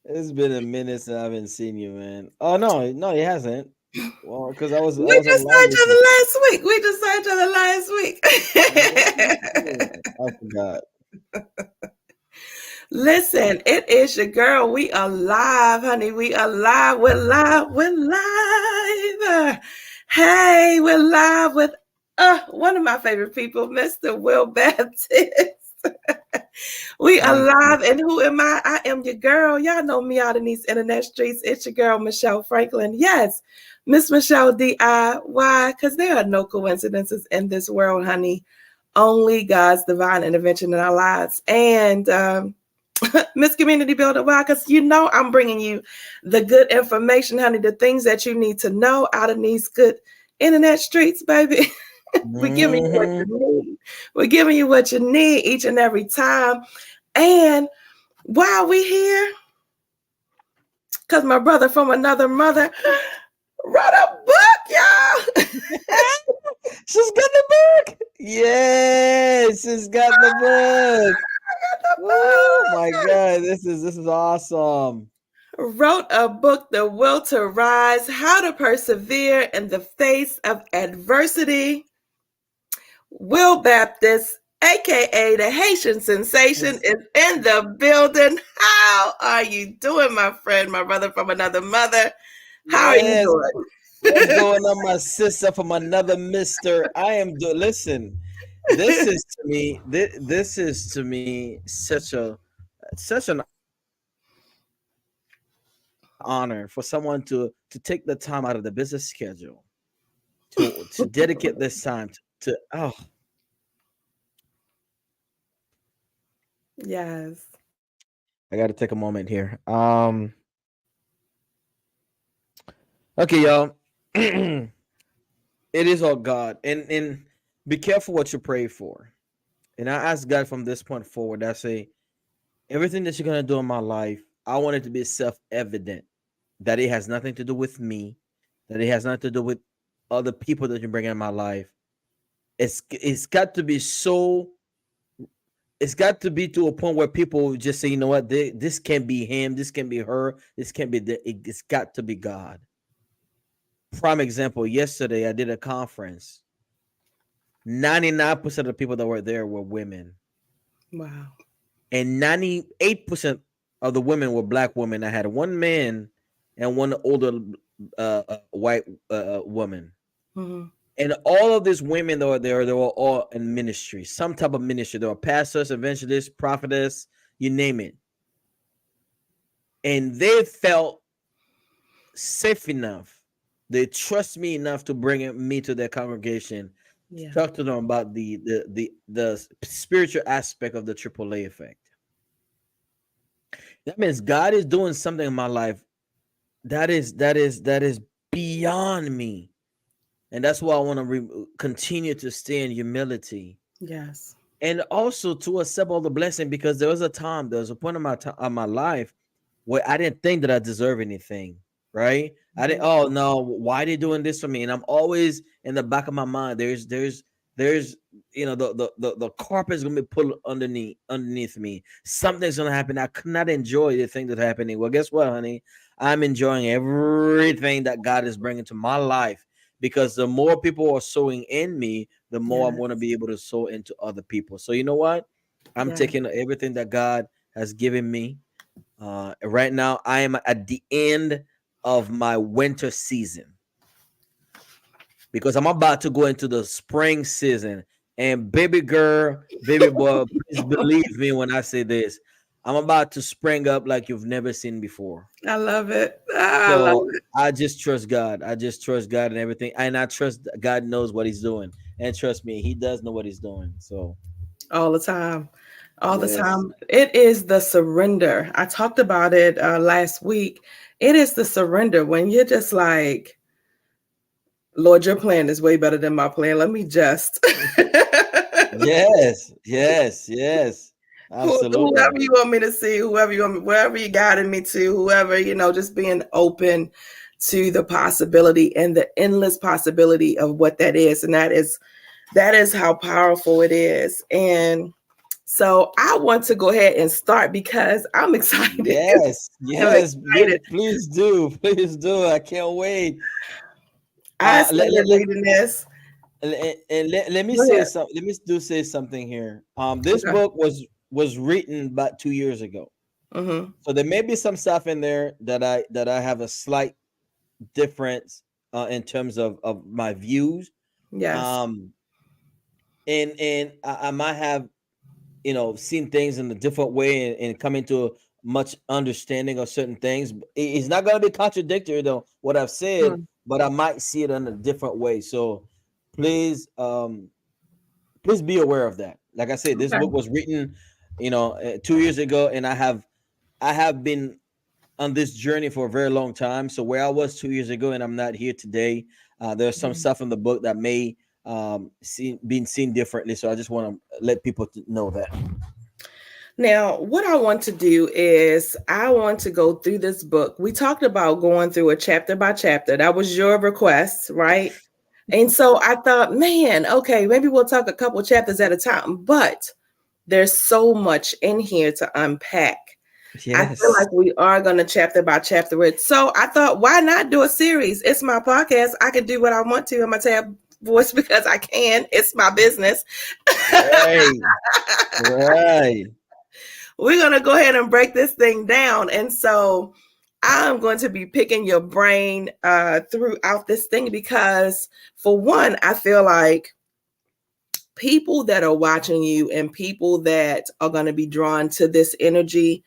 It's been a minute since I haven't seen you, man. Oh no, no, it hasn't. Well, because I We was on just saw live each with you. other last week. We just saw each other last Yeah, week. I forgot. Listen, it is your girl. We are live, honey. We are live. We're live. We're live. Hey, we're live with one of my favorite people, Mr. Will Baptiste. We are Thank you. live, and who am I? I am your girl. Y'all know me out in these internet streets. It's your girl, Michelle Franklin. Yes, Miss Michelle DIY, because there are no coincidences in this world, honey. Only God's divine intervention in our lives. And Miss Community Builder, why? Because you know I'm bringing you the good information, honey, the things that you need to know out in these good internet streets, baby. We're giving you what Hmm. you need. We're giving you what you need each and every time. And while we here, because my brother from another mother wrote a book, y'all. She's got the book. Yes, she's got the book. The Oh my book. god, this is awesome. Wrote a book, The Will to Rise, How to Persevere in the Face of Adversity. Will Baptiste, aka the Haitian Sensation, Yes, is in the building. How are you doing, my friend, my brother from another mother? How are you yes. What's doing? going on, my sister from another mister? I am do listen. This is to me. This is to me such an honor for someone to take the time out of the business schedule to dedicate this time to oh Yes. I got to take a moment here. Okay, y'all. It is all God, and be careful what you pray for. And I ask God from this point forward. I say everything that you're gonna do in my life, I want it to be self-evident that it has nothing to do with me, that it has nothing to do with other people that you bring in my life. It's got to be so. It's got to be to a point where people just say, you know what, this can't be him, this can be her, this can't be it's got to be God. Prime example. Yesterday, I did a conference. 99% of the people that were there were women, Wow. and 98% of the women were black women. I had one man and one older white woman. Mhm. And all of these women that were there, they were all in ministry, some type of ministry. They were pastors, evangelists, prophetess, you name it. And they felt safe enough. They trust me enough to bring me to their congregation to Yeah. talk to them about the spiritual aspect of the AAA effect. That means God is doing something in my life that is beyond me, and that's why I want to continue to stay in humility Yes. and also to accept all the blessing, because there was a point in of my life where I didn't think that I deserve anything, right? I didn't. Mhm. Oh no, why are they doing this for me? And I'm always in the back of my mind. There's the carpet is gonna be put underneath me. Something's gonna happen. I could not enjoy the thing that's happening. Well, guess what, honey? I'm enjoying everything that God is bringing to my life, because the more people are sowing in me, the more I'm Yes. going to be able to sow into other people. So you know what? I'm Yes. taking everything that God has given me. Right now, I am at the end of my winter season, because I'm about to go into the spring season. And baby girl, baby boy, please believe me when I say this. I'm about to spring up like you've never seen before. I love it. Ah, I love So it. I just trust God. I just trust God and everything. And I trust God knows what he's doing. And trust me, he does know what he's doing. So All the time. All the yes. time. It is the surrender. I talked about it last week. It is the surrender when you're just like, Lord, your plan is way better than my plan. Let me just. Yes. Yes. Yes. Whoever Absolutely. you want me to see, whoever you want me, wherever you guided me to, whoever, just being open to the possibility and the endless possibility of what that is. And that is how powerful it is. And So I want to go ahead and start because I'm excited. Yes, I'm yes, excited. please do, please do. I can't wait. I Let, started let, let, reading this. let me Go say ahead. something. Let me do say something here. This Okay. book was written about 2 years ago, Mm-hmm. so there may be some stuff in there that I have a slight difference in terms of my views. Yes. Um, and I might have seen things in a different way and come into a much understanding of certain things. It's not going to be contradictory though what I've said, Mm. but I might see it in a different way. So please, please be aware of that. Like I said, this Okay. book was written 2 years ago, and I have been on this journey for a very long time. So where I was 2 years ago and I'm not here today, there's some Mhm. stuff in the book that may being seen differently. So I just want to let people know that. Now, what I want to do is I want to go through this book. We talked about going through it chapter by chapter. That was your request, right? And so I thought, man, okay, maybe we'll talk a couple chapters at a time, but there's so much in here to unpack. I feel Yes. like we are going to chapter by chapter it. So I thought, why not do a series? It's my podcast. I can do what I want to in my tab voice because I can. It's my business. Right. Right. We're going to go ahead and break this thing down. And so I'm going to be picking your brain throughout this thing because, for one, I feel like people that are watching you and people that are going to be drawn to this energy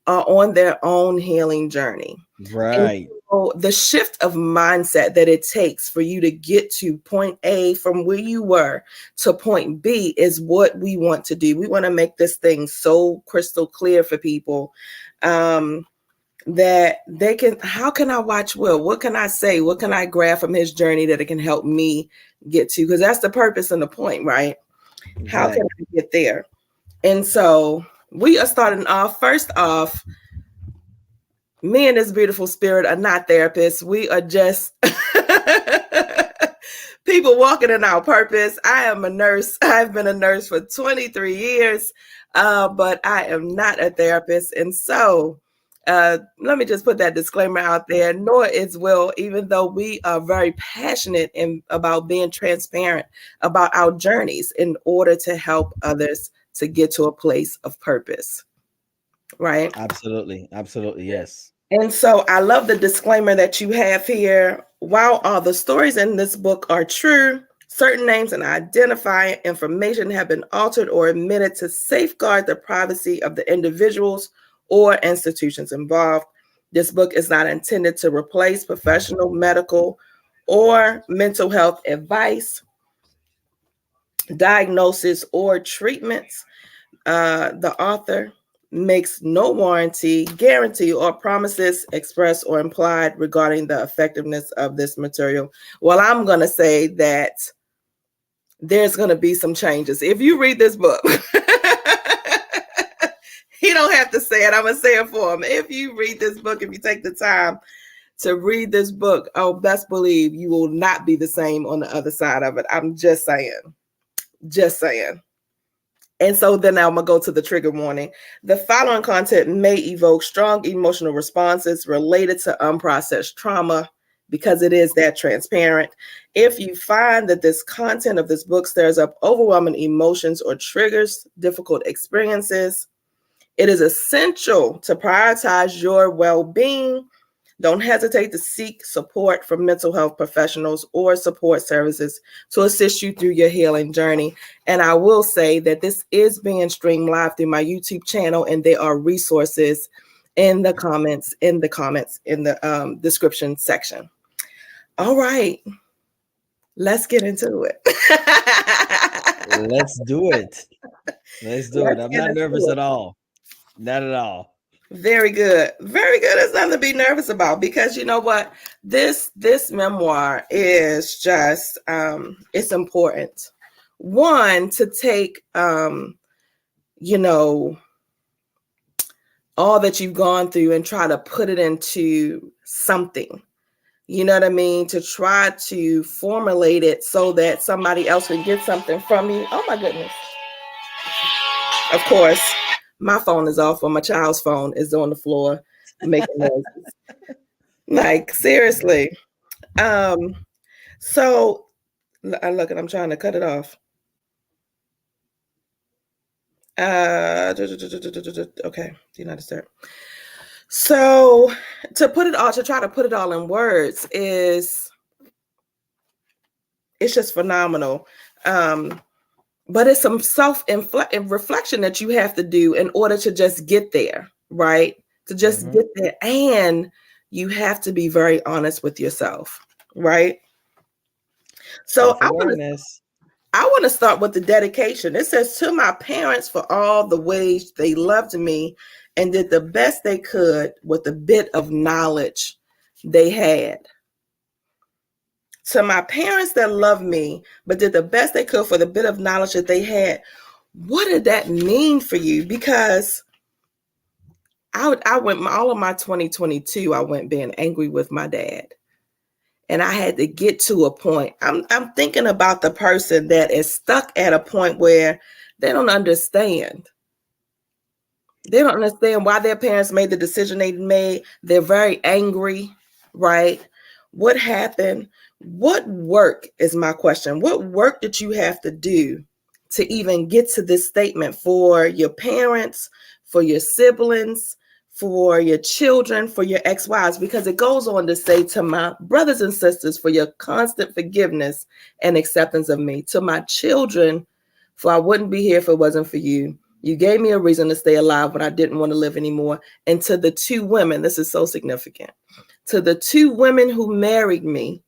are on their own healing journey. And Right. so the shift of mindset that it takes for you to get to point A from where you were to point B is what we want to do. We want to make this thing so crystal clear for people that they can, how can I watch Will? What can I say? What can I grab from his journey that it can help me get to? Because that's the purpose and the point, right? How can Exactly. I get there? And so we are starting off. First off, me and this beautiful spirit are not therapists. We are just people walking in our purpose. I am a nurse. I've been a nurse for 23 years, but I am not a therapist. And so let me just put that disclaimer out there. Nor is Will, even though we are very passionate about being transparent about our journeys in order to help others to get to a place of purpose, right? Absolutely. Absolutely. Yes. And so I love the disclaimer that you have here. While all the stories in this book are true, certain names and identifying information have been altered or omitted to safeguard the privacy of the individuals or institutions involved. This book is not intended to replace professional medical or mental health advice, diagnosis, or treatments. The author makes no warranty, guarantee, or promises expressed or implied regarding the effectiveness of this material. Well, I'm going to say that there's going to be some changes. If you read this book, he don't have to say it. I'm going to say it for him. If you read this book, if you take the time to read this book, oh, best believe you will not be the same on the other side of it. I'm just saying. Just saying. And so then I'm going to go to the trigger warning. The following content may evoke strong emotional responses related to unprocessed trauma because it is that transparent. If you find that this content of this book stirs up overwhelming emotions or triggers difficult experiences, it is essential to prioritize your well-being. Don't hesitate to seek support from mental health professionals or support services to assist you through your healing journey. And I will say that this is being streamed live through my YouTube channel, and there are resources in the comments, in the description section. All right, let's get into it. Let's do it. Let's do it. Let's I'm get not nervous into at it. all. Not at all. Very good. Very good. There's nothing to be nervous about because you know what? This memoir is just it's important. One, to take you know, all that you've gone through and try to put it into something. You know what I mean? To try to formulate it so that somebody else can get something from you. Oh my goodness. Of course, my phone is off, or my child's phone is on the floor making noises. Like seriously. Um. So I look, and I'm trying to cut it off. Okay. Do not disturb. So to try to put it all in words is it's just phenomenal. Um, but it's some reflection that you have to do in order to just get there, right? To just Hmm. get there, and you have to be very honest with yourself, right? So Self-awareness. I want to start with the dedication. It says, to my parents for all the ways they loved me and did the best they could with the bit of knowledge they had. To my parents that loved me, but did the best they could for the bit of knowledge that they had. What did that mean for you? Because I went all of my 2022, I went being angry with my dad. And I had to get to a point. I'm thinking about the person that is stuck at a point where they don't understand. They don't understand why their parents made the decision they made. They're very angry, right? What happened? What work is my question? What work did you have to do to even get to this statement for your parents, for your siblings, for your children, for your ex-wives? Because it goes on to say, to my brothers and sisters, for your constant forgiveness and acceptance of me. To my children, for I wouldn't be here if it wasn't for you. You gave me a reason to stay alive when I didn't want to live anymore. And to the two women, this is so significant. To the two women who married me,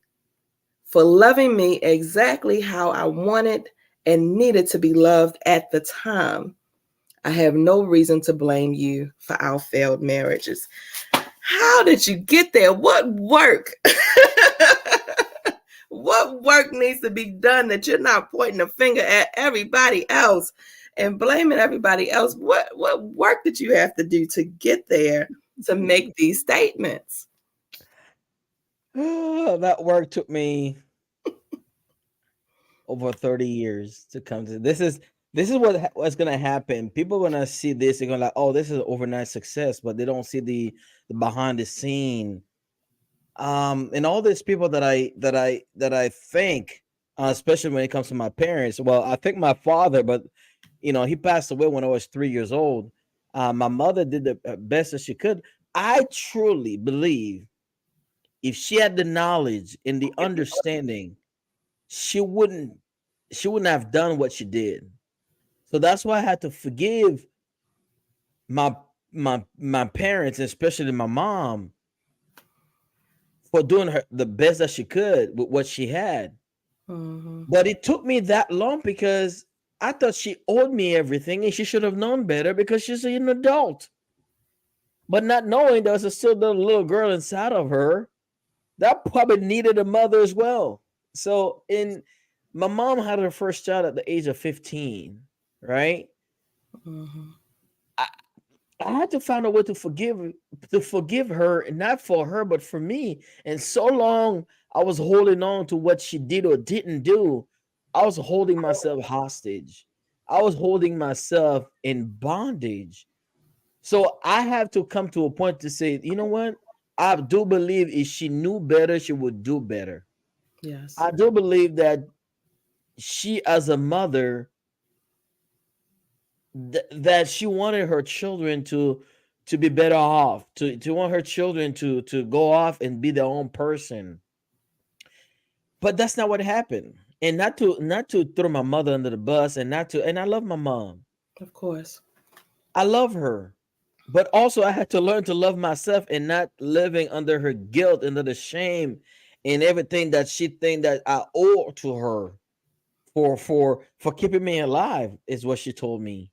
for loving me exactly how I wanted and needed to be loved at the time. I have no reason to blame you for our failed marriages. How did you get there? What work? What work needs to be done that you're not pointing a finger at everybody else and blaming everybody else? What work did you have to do to get there to make these statements? That work took me over 30 years to come to this is what's gonna happen. People gonna see this, they're gonna like, oh, this is overnight success, but they don't see the behind the scene. And all these people that I think, especially when it comes to my parents. Well, I think my father, but he passed away when I was 3 years old. My mother did the best that she could. I truly believe if she had the knowledge and the understanding, she wouldn't she wouldn't have done what she did. So that's why I had to forgive my my parents, especially my mom, for doing her the best that she could with what she had. Mm-hmm. But it took me that long because I thought she owed me everything and she should have known better because she's an adult. But not knowing there was still the little girl inside of her that probably needed a mother as well. So in my mom had her first child at the age of 15, right? Mm-hmm. I, I had to find a way to forgive her, and not for her, but for me. And so long I was holding on to what she did or didn't do. I was holding myself hostage. I was holding myself in bondage. So I have to come to a point to say, you know what? I do believe if she knew better, she would do better. Yes. I do believe that she, as a mother, that she wanted her children to be better off, to want her children to go off and be their own person. But that's not what happened. And not to throw my mother under the bus, and I love my mom. Of course. I love her. But also I had to learn to love myself and not living under her guilt, under the shame and everything that she think that I owe to her for keeping me alive, is what she told me.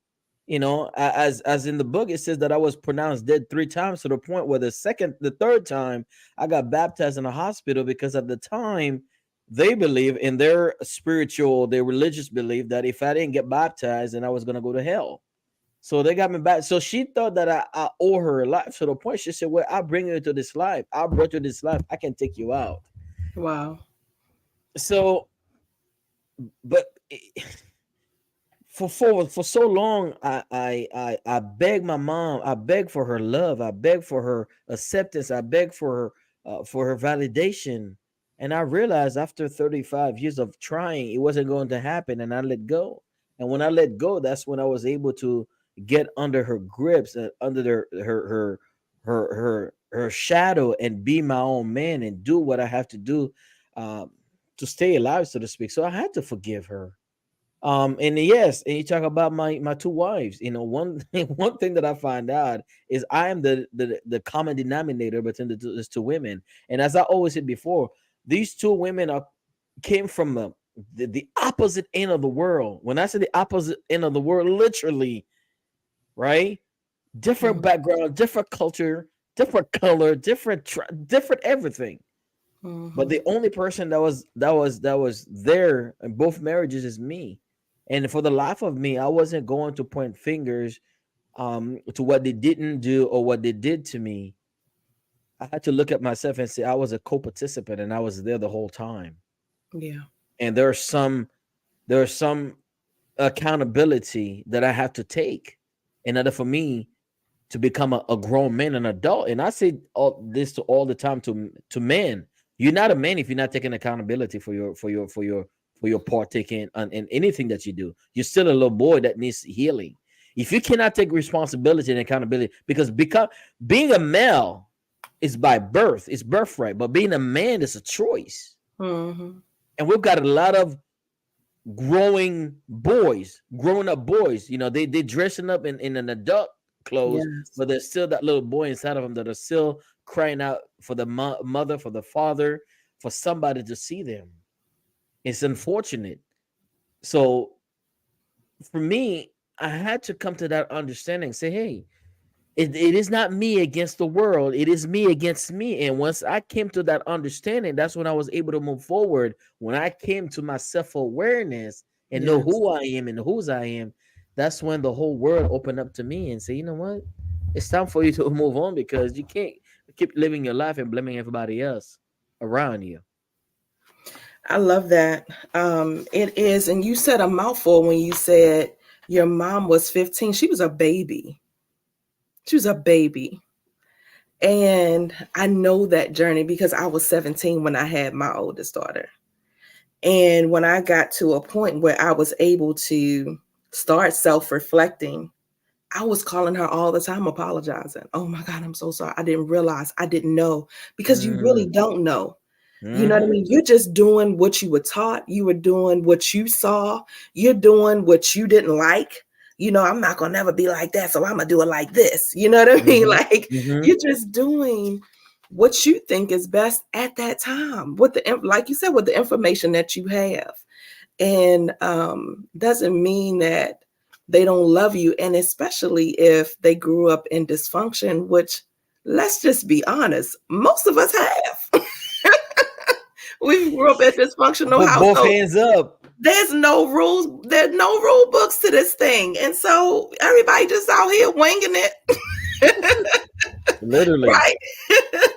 As in the book, it says that I was pronounced dead 3 times, to the point where the third time I got baptized in a hospital, because at the time they believe in their religious belief that if I didn't get baptized, then I was gonna go to hell. So they got me back. So she thought that I owe her a life, to the point she said, well, I bring you into this life. I brought you this life. I can take you out. Wow. So, but for so long, I begged my mom. I begged for her love. I begged for her acceptance. I begged for her validation. And I realized after 35 years of trying, it wasn't going to happen. And I let go. And when I let go, that's when I was able to get under her grips, under her shadow, and be my own man and do what I have to do, um, to stay alive, so to speak. So I had to forgive her. And yes, and you talk about my two wives. You know, one one thing that I find out is I am the common denominator between these two women. And as I always said before, these two women are came from the opposite end of the world. When I say the opposite end of the world, literally, right? Different background, different culture, different color, different everything. But Mm-hmm. the only person that was there in both marriages is me. And for the life of me, I wasn't going to point fingers to what they didn't do or what they did to me. I had to look at myself and say I was a co-participant and I was there the whole time. Yeah. And there are some accountability that I have to take in order for me to become a grown man, an adult. And I say all this to all the time to men. You're not a man if you're not taking accountability for your partaking in anything that you do. You're still a little boy that needs healing. If you cannot take responsibility and accountability, because being a male is by birth, it's birthright, but being a man is a choice. Mm-hmm. And we've got a lot of growing up boys. They dressing up in an adult clothes, Yes. but there's still that little boy inside of them that are still crying out for the mother, for the father, for somebody to see them. It's unfortunate. So for me, I had to come to that understanding. Say, hey, it is not me against the world. It is me against me. And once I came to that understanding, that's when I was able to move forward. When I came to my self-awareness and know Yes. who I am and whose I am, that's when the whole world opened up to me and say, you know what? It's time for you to move on, because you can't keep living your life and blaming everybody else around you. I love that. It is, and you said a mouthful when you said your mom was 15. She was a baby. She was a baby. And I know that journey because I was 17 when I had my oldest daughter. And when I got to a point where I was able to start self reflecting, I was calling her all the time, apologizing. Oh my God, I'm so sorry. I didn't realize. I didn't know. Because you really Mm-hmm. don't know. You know what I Mm-hmm. mean? You're just doing what you were taught. You were doing what you saw. You're doing what you didn't like. I'm not going to never be like that. So I'm going to do it like this. You know what I mean? Like Mm-hmm. you're just doing what you think is best at that time with like you said, with the information that you have. And doesn't mean that they don't love you. And especially if they grew up in dysfunction, which let's just be honest, most of us have. We grew up in dysfunctional Both households. hands up. There's no rules. There's no rule books to this thing, and so everybody just out here winging it, Literally. right?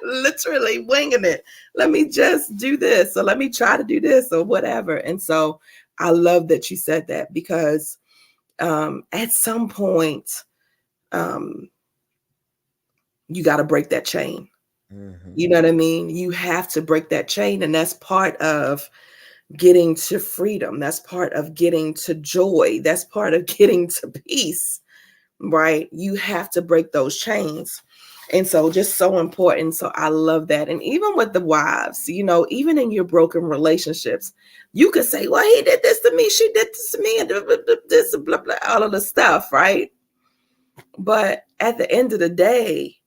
Literally winging it. Let me just do this, or let me try to do this, or whatever. And so I love that you said that because at some point, um, you got to break that chain. Mm-hmm. You know what I mean? You have to break that chain, and that's part of getting to freedom. That's part of getting to joy. That's part of getting to peace, right? You have to break those chains. And so, just so important. So, I love that. And even with the wives, even in your broken relationships, you could say, well, he did this to me, she did this to me, and this, blah, blah, all of the stuff, right? But at the end of the day,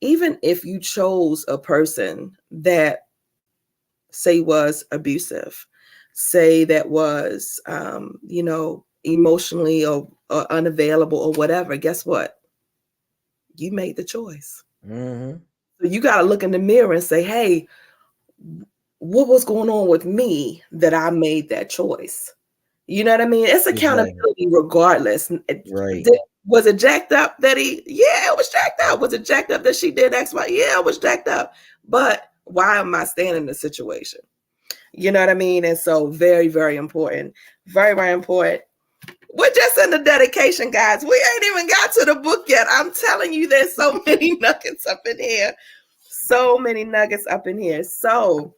even if you chose a person that say was abusive, say that was, emotionally or unavailable or whatever, guess what? You made the choice. Mm-hmm. So you got to look in the mirror and say, hey, what was going on with me that I made that choice? You know what I mean? It's Exactly. accountability regardless. Right. Was it jacked up that yeah, it was jacked up. Was it jacked up that she did X, Y? Yeah, it was jacked up. But why am I staying in the situation? You know what I mean? And so very, very important. Very, very important. We're just in the dedication, guys. We ain't even got to the book yet. I'm telling you, there's so many nuggets up in here. So many nuggets up in here. So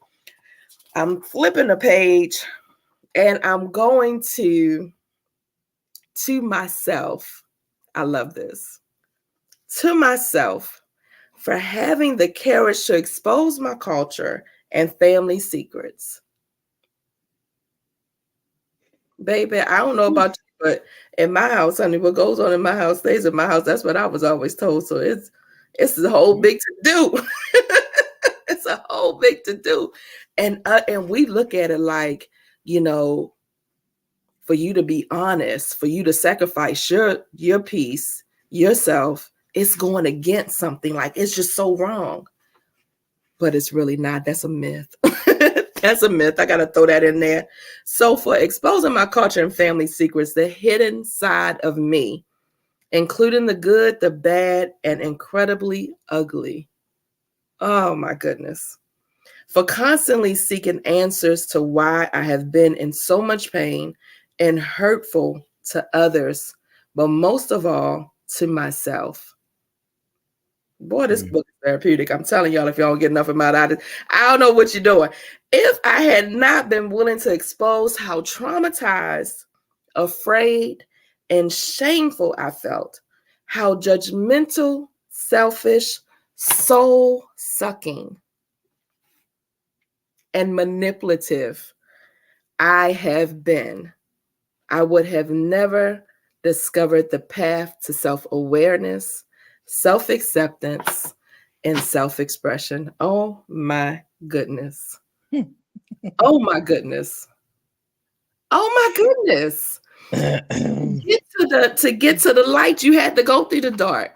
I'm flipping the page and I'm going to myself. I love this. To myself for having the courage to expose my culture and family secrets. Baby, I don't know about you, but in my house, honey, what goes on in my house stays in my house. That's what I was always told. So it's a whole big to do. It's a whole big to do, and we look at it like, you know, for you to be honest, for you to sacrifice your peace, yourself, it's going against something. Like it's just so wrong, but it's really not. That's a myth. That's a myth. I got to throw that in there. So for exposing my culture and family secrets, the hidden side of me, including the good, the bad, and incredibly ugly. Oh my goodness. For constantly seeking answers to why I have been in so much pain and hurtful to others, but most of all to myself. Boy, this book is therapeutic. I'm telling y'all, if y'all don't get enough of my I don't know what you're doing. If I had not been willing to expose how traumatized, afraid, and shameful I felt, how judgmental, selfish, soul sucking, and manipulative I have been, I would have never discovered the path to self-awareness, self-acceptance, and self-expression. Oh my goodness. Oh my goodness. Oh my goodness. To get to the light, you had to go through the dark.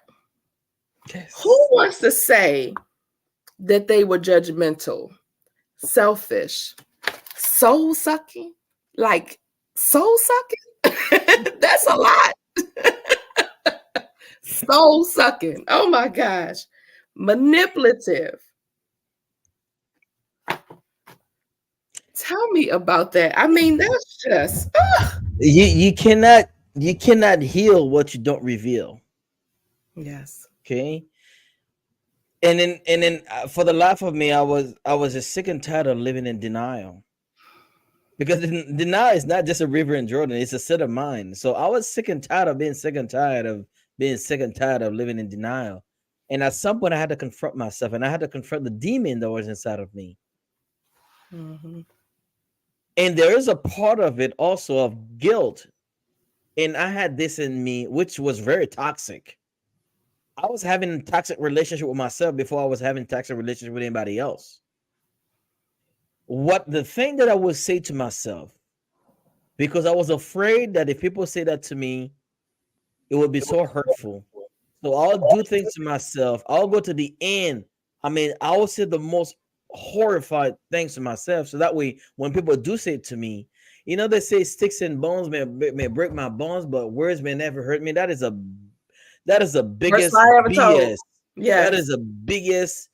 Yes. Who wants to say that they were judgmental, selfish, soul sucking? Like soul sucking? That's a lot. Soul sucking. Oh my gosh. Manipulative. Tell me about that. I mean, that's just you cannot heal what you don't reveal. Yes. Okay. And then for the life of me, I was just sick and tired of living in denial. Because denial is not just a river in Jordan, it's a set of mind. So I was sick and tired of being sick and tired of being sick and tired of living in denial. And at some point I had to confront myself, and I had to confront the demon that was inside of me. Mm-hmm. And there is a part of it also of guilt. And I had this in me, which was very toxic. I was having a toxic relationship with myself before I was having a toxic relationship with anybody else. What the thing that I would say to myself, because I was afraid that if people say that to me, it would be so hurtful. So I'll do things to myself. I'll go to the end. I mean, I will say the most horrified things to myself. So that way, when people do say it to me, you know, they say sticks and bones may break my bones, but words may never hurt me. That is the biggest BS. Yes. That is the biggest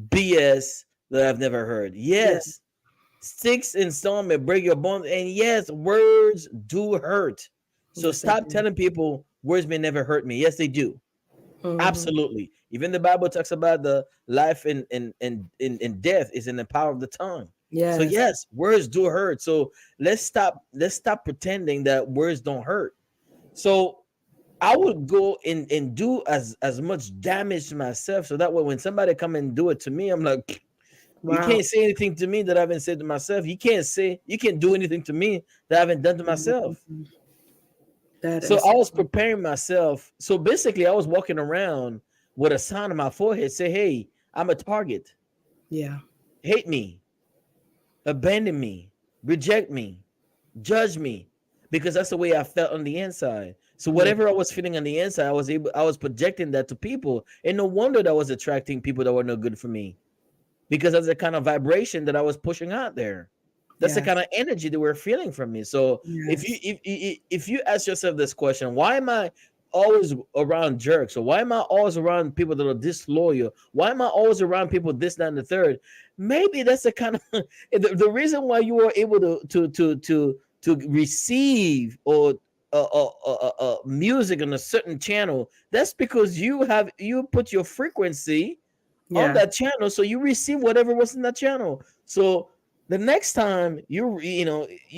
BS that I've never heard. Yes. Sticks and stone may break your bones, and yes, words do hurt. So yes, stop telling people words may never hurt me. Yes, they do. Mm-hmm. Absolutely. Even the Bible talks about the life and death is in the power of the tongue. Yes. So yes, words do hurt. So let's stop pretending that words don't hurt. So I would go and do as much damage to myself, so that way when somebody come and do it to me, I'm like, wow. You can't say anything to me that I haven't said to myself. You can't do anything to me that I haven't done to myself. So I was preparing myself. So basically, I was walking around with a sign on my forehead, say, "Hey, I'm a target. Yeah, hate me, abandon me, reject me, judge me," because that's the way I felt on the inside. So whatever I was feeling on the inside, I was projecting that to people, and no wonder that was attracting people that were no good for me. Because that's the kind of vibration that I was pushing out there. That's the kind of energy that we're feeling from me. So if you ask yourself this question, why am I always around jerks? Or why am I always around people that are disloyal? Why am I always around people this, that, and the third? Maybe that's the kind of the reason why you were able to receive or music on a certain channel, that's because you put your frequency on Yeah. that channel, so you receive whatever was in that channel. So the next time you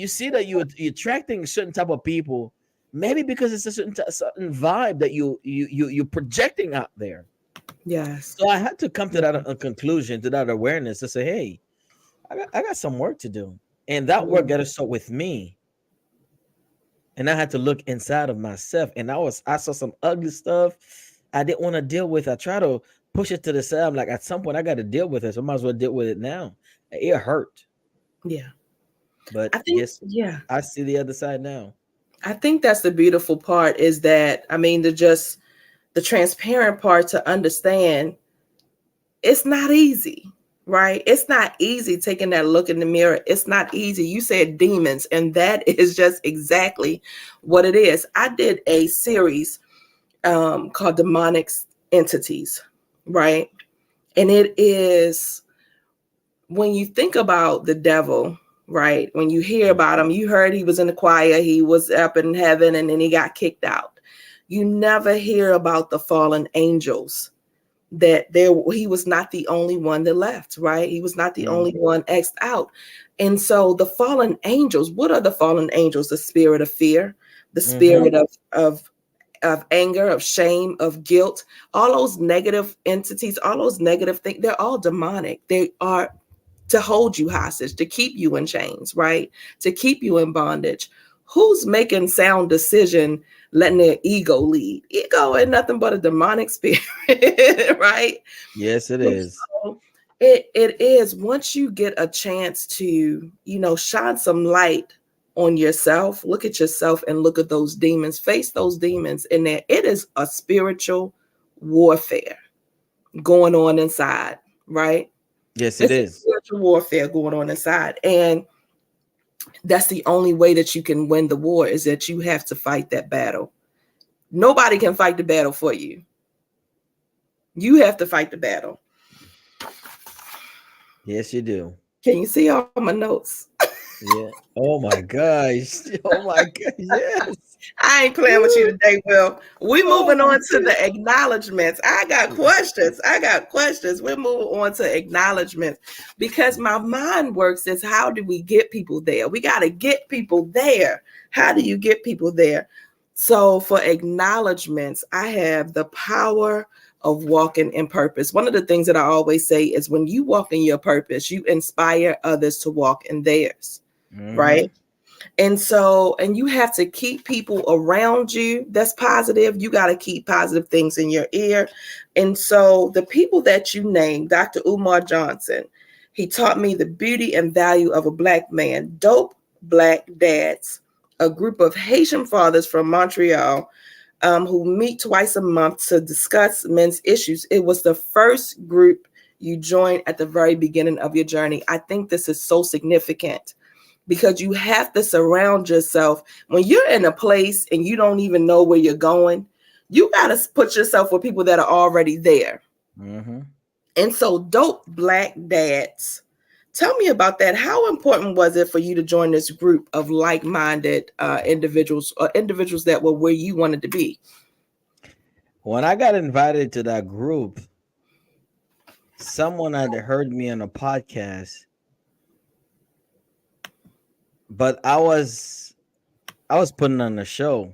see that you're attracting a certain type of people, maybe because it's a certain vibe that you're projecting out there. Yes. So I had to come to that Yeah. conclusion, to that awareness, to say, hey, I got some work to do, and that work got to start with me. And I had to look inside of myself, and I saw some ugly stuff I didn't want to deal with. I try to push it to the side. I'm like, at some point I got to deal with it, so I might as well deal with it now. It hurt, Yeah. but I think, guess yeah. I see the other side now. I think that's the beautiful part is that, I mean, the transparent part to understand it's not easy, right? It's not easy taking that look in the mirror. It's not easy. You said demons, and that is just exactly what it is. I did a series called Demonic Entities, right? And it is, when you think about the devil, right? When you hear about him, you heard he was in the choir, he was up in heaven, and then he got kicked out. You never hear about the fallen angels, that he was not the only one that left, right? He was not the only Mm-hmm. one X'd out. And so the fallen angels, what are the fallen angels? The spirit of fear, the Mm-hmm. spirit of anger, of shame, of guilt, all those negative entities, all those negative things, they're all demonic. They are to hold you hostage, to keep you in chains, right? To keep you in bondage. Who's making sound decision, letting their ego lead? Ego ain't nothing but a demonic spirit, right? Yes, it And is. so it is, once you get a chance to, shine some light on yourself, look at yourself and look at those demons, face those demons in there. It is a spiritual warfare going on inside, right? Yes, it It's a is. spiritual warfare going on inside. And that's the only way that you can win the war, is that you have to fight that battle. Nobody can fight the battle for you. You have to fight the battle. Yes, you do. Can you see all my notes? Yeah. Oh my gosh. Oh my gosh. Yes. I ain't playing with you Woo. today, Will. We Oh moving my on to goodness. the acknowledgments. I got questions. I got questions. We're moving on to acknowledgments, because my mind works is, how do we get people there? We got to get people there. How do you get people there? So for acknowledgments, I have the power of walking in purpose. One of the things that I always say is, when you walk in your purpose, you inspire others to walk in theirs, Mm-hmm. right? And so, and you have to keep people around you that's positive. You got to keep positive things in your ear. And so, the people that you named, Dr. Umar Johnson, he taught me the beauty and value of a Black man. Dope Black Dads, a group of Haitian fathers from Montreal, who meet twice a month to discuss men's issues. It was the first group you joined at the very beginning of your journey. I think this is so significant, because you have to surround yourself. When you're in a place and you don't even know where you're going, you got to put yourself with people that are already there. Mm-hmm. And so, Dope Black Dads, tell me about that. How important was it for you to join this group of like-minded individuals, or individuals that were where you wanted to be? When I got invited to that group, someone had heard me on a podcast, but I was putting on a show.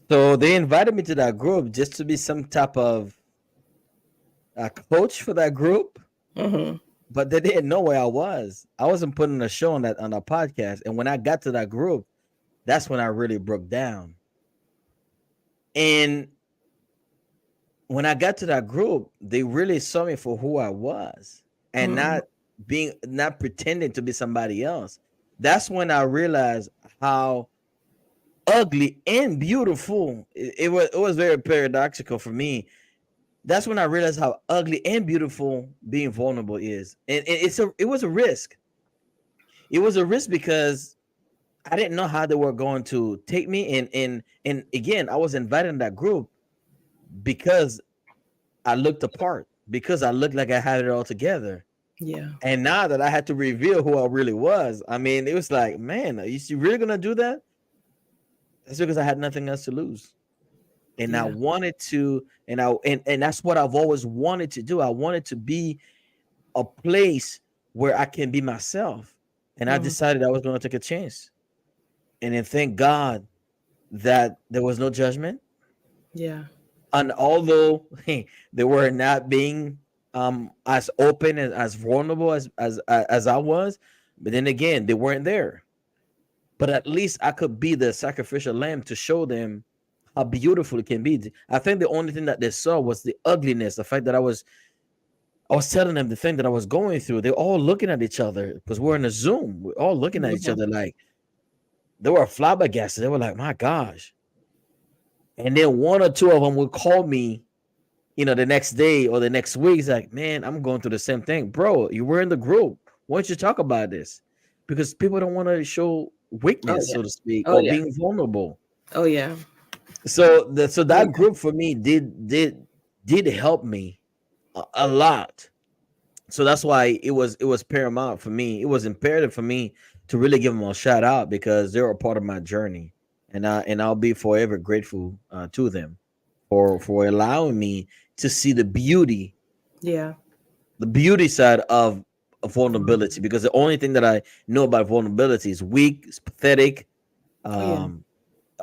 So they invited me to that group just to be some type of a coach for that group, Mm-hmm. but they didn't know where I was. I wasn't putting a show on a podcast. And when I got to that group, that's when I really broke down. And when I got to that group, they really saw me for who I was, and Mm-hmm. not pretending to be somebody else. That's when I realized how ugly and beautiful it was very paradoxical for me. That's when I realized how ugly and beautiful being vulnerable is. And it was a risk. It was a risk because I didn't know how they were going to take me, and again, I was invited in that group because I looked apart, because I looked like I had it all together. Yeah. And now that I had to reveal who I really was, I mean, it was like, man, are you really gonna do that? That's because I had nothing else to lose. And I Yeah. wanted to, and that's what I've always wanted to do. I wanted to be a place where I can be myself. And I Mm, decided I was going to take a chance. And then thank God that there was no judgment. yeah. And although they were not being as open and as vulnerable as I was, but then again, they weren't there. But at least I could be the sacrificial lamb to show them how beautiful it can be. I think the only thing that they saw was the ugliness, the fact that I was telling them the thing that I was going through. They're all looking at each other because we're in a Zoom. We're all looking at each Mhm. other like they were flabbergasted. They were like, "My gosh!" And then one or two of them would call me, the next day or the next week. It's like, "Man, I'm going through the same thing, bro. You were in the group. Why don't you talk about this?" Because people don't want to show Oh weakness, yeah. so to speak, Oh or yeah. being vulnerable. Oh yeah. So Oh that yeah. group for me did help me a lot. So that's why it was paramount for me. It was imperative for me to really give them a shout out because they were a part of my journey, and I'll be forever grateful to them for allowing me to see Yeah. the beauty side of vulnerability. Because the only thing that I know about vulnerability is weak, it's pathetic, Oh yeah. um,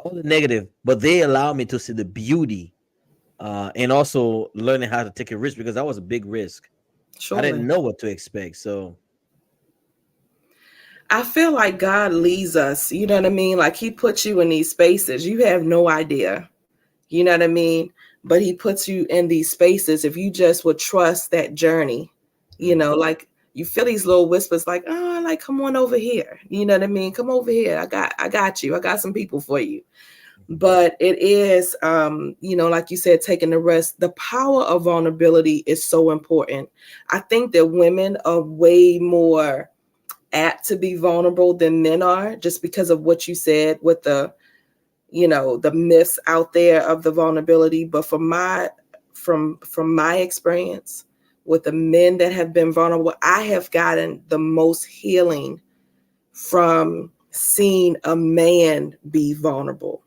all the negative. But they allow me to see the beauty, and also learning how to take a risk because that was a big risk. I didn't Surely. know what to expect. So I feel like God leads us. You know what I mean? Like He puts you in these spaces. You have no idea. You know what I mean? But He puts you in these spaces if you just would trust that journey. mm, Like you feel these little whispers, like, oh, like come on over here. You know what I mean? Come over here. I got you. I got some people for you. mhm, But it is, like you said, taking the risk. The power of vulnerability is so important. I think that women are way more apt to be vulnerable than men are, just because of what you said with the myths out there of the vulnerability. But from my experience with the men that have been vulnerable, I have gotten the most healing from seeing a man be vulnerable.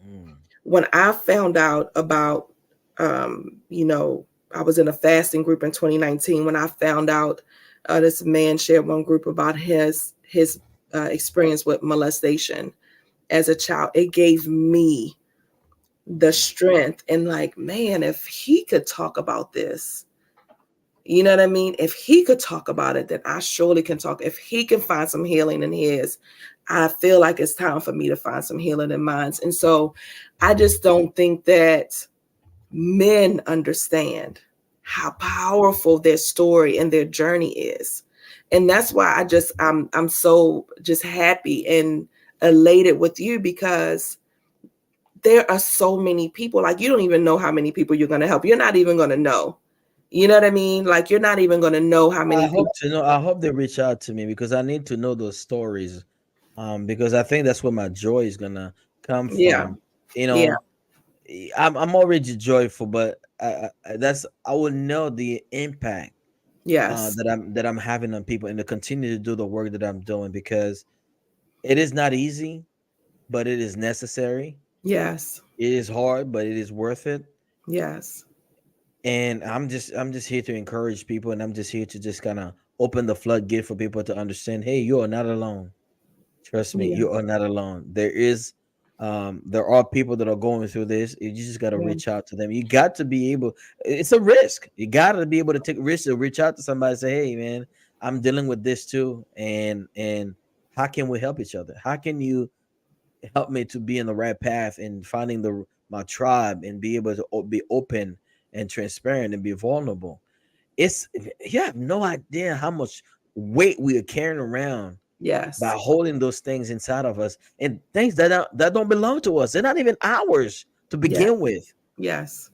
mm, When I found out about, um, you know, I was in a fasting group in 2019. When I found out this man shared one group about his experience with molestation as a child, it gave me the mm, strength and like, man, if he could talk about this, you know what I mean? If he could talk about it, then I surely can talk. If he can find some healing in his, I feel like it's time for me to find some healing in mine. And so I just don't think that men understand how powerful their story and their journey is. And that's why I'm so just happy and elated with you, because there are so many people, like you don't even know how many people you're going to help. You're not even going to know. You know what I mean? Like you're not even going to know how I many hope people. to know. I hope they reach out to me because I need to know those stories. Because I think that's where my joy is gonna come Yeah. from. You Yeah. know, I'm already joyful, but I will know the impact Yes. that I'm having on people, and to continue to do the work that I'm doing because it is not easy, but it is necessary. Yes. It is hard, but it is worth it. Yes. And I'm just here to encourage people, and I'm just here to just kind of open the floodgate for people to understand, hey, you are not alone. Trust me, Yeah. you are not alone. There are people that are going through this. You just got to Yeah. reach out to them. You got to be able, it's a risk. You got to be able to take risks to reach out to somebody and say, hey man, I'm dealing with this too, and how can we help each other? How can you help me to be in the right path and finding the my tribe and be able to be open and transparent and be vulnerable? It's You have no idea how much weight we are carrying around by Yes. holding those things inside of us, and things that don't belong to us. They're not even ours to Yeah. begin with, Yes.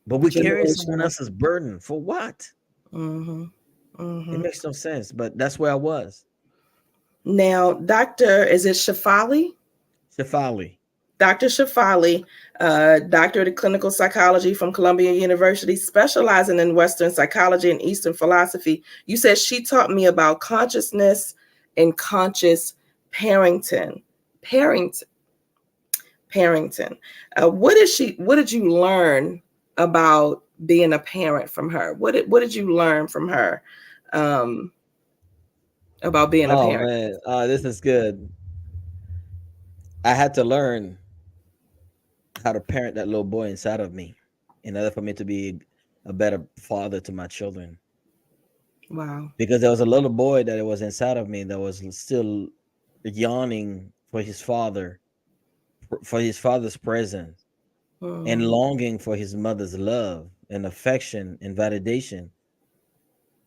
but we're carrying someone Generational. else's burden for what? Mm-hmm. It Mm-hmm. makes no sense, but that's where I was. Now, is it Shafali? Shafali. Dr. Shafali, doctorate of clinical psychology from Columbia University, specializing in Western psychology and Eastern philosophy. You said she taught me about consciousness and conscious parenting. Parenting. Parrington. What did you learn about being a parent from her? What did you learn from her um, about being a Oh parent? man, this is good. I had to learn how to parent that little boy inside of me in order for me to be a better father to my children. Wow. Because there was a little boy that was inside of me that was still yawning for his father's presence, and Hmm. longing for his mother's love and affection and validation.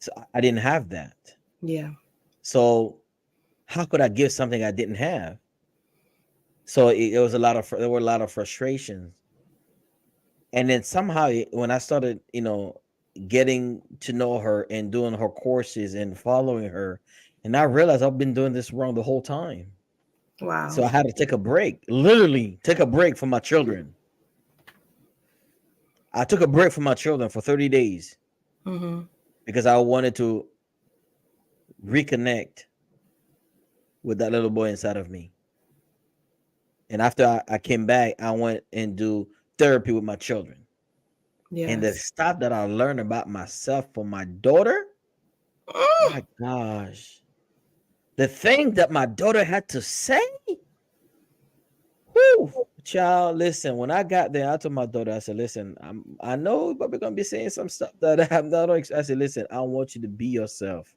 So I didn't have that. Yeah. So how could I give something I didn't have? So it was there were a lot of frustrations. And then somehow when I started, getting to know her and doing her courses and following her, and I realized I've been doing this wrong the whole time. So Wow. I had to take a break, literally take a break from my children. I took a break from my children for 30 days Hmm. because I wanted to reconnect with that little boy inside of me. And after I came back, I went and do therapy with my children. And the Yes. stuff that I learned about myself from my daughter, Mm. my gosh, the thing that my daughter had to say, whoo, child, listen, when I got there, I told my daughter, I said, listen, I know we're probably going to be saying some stuff that I'm not, I said, listen, I want you to be yourself.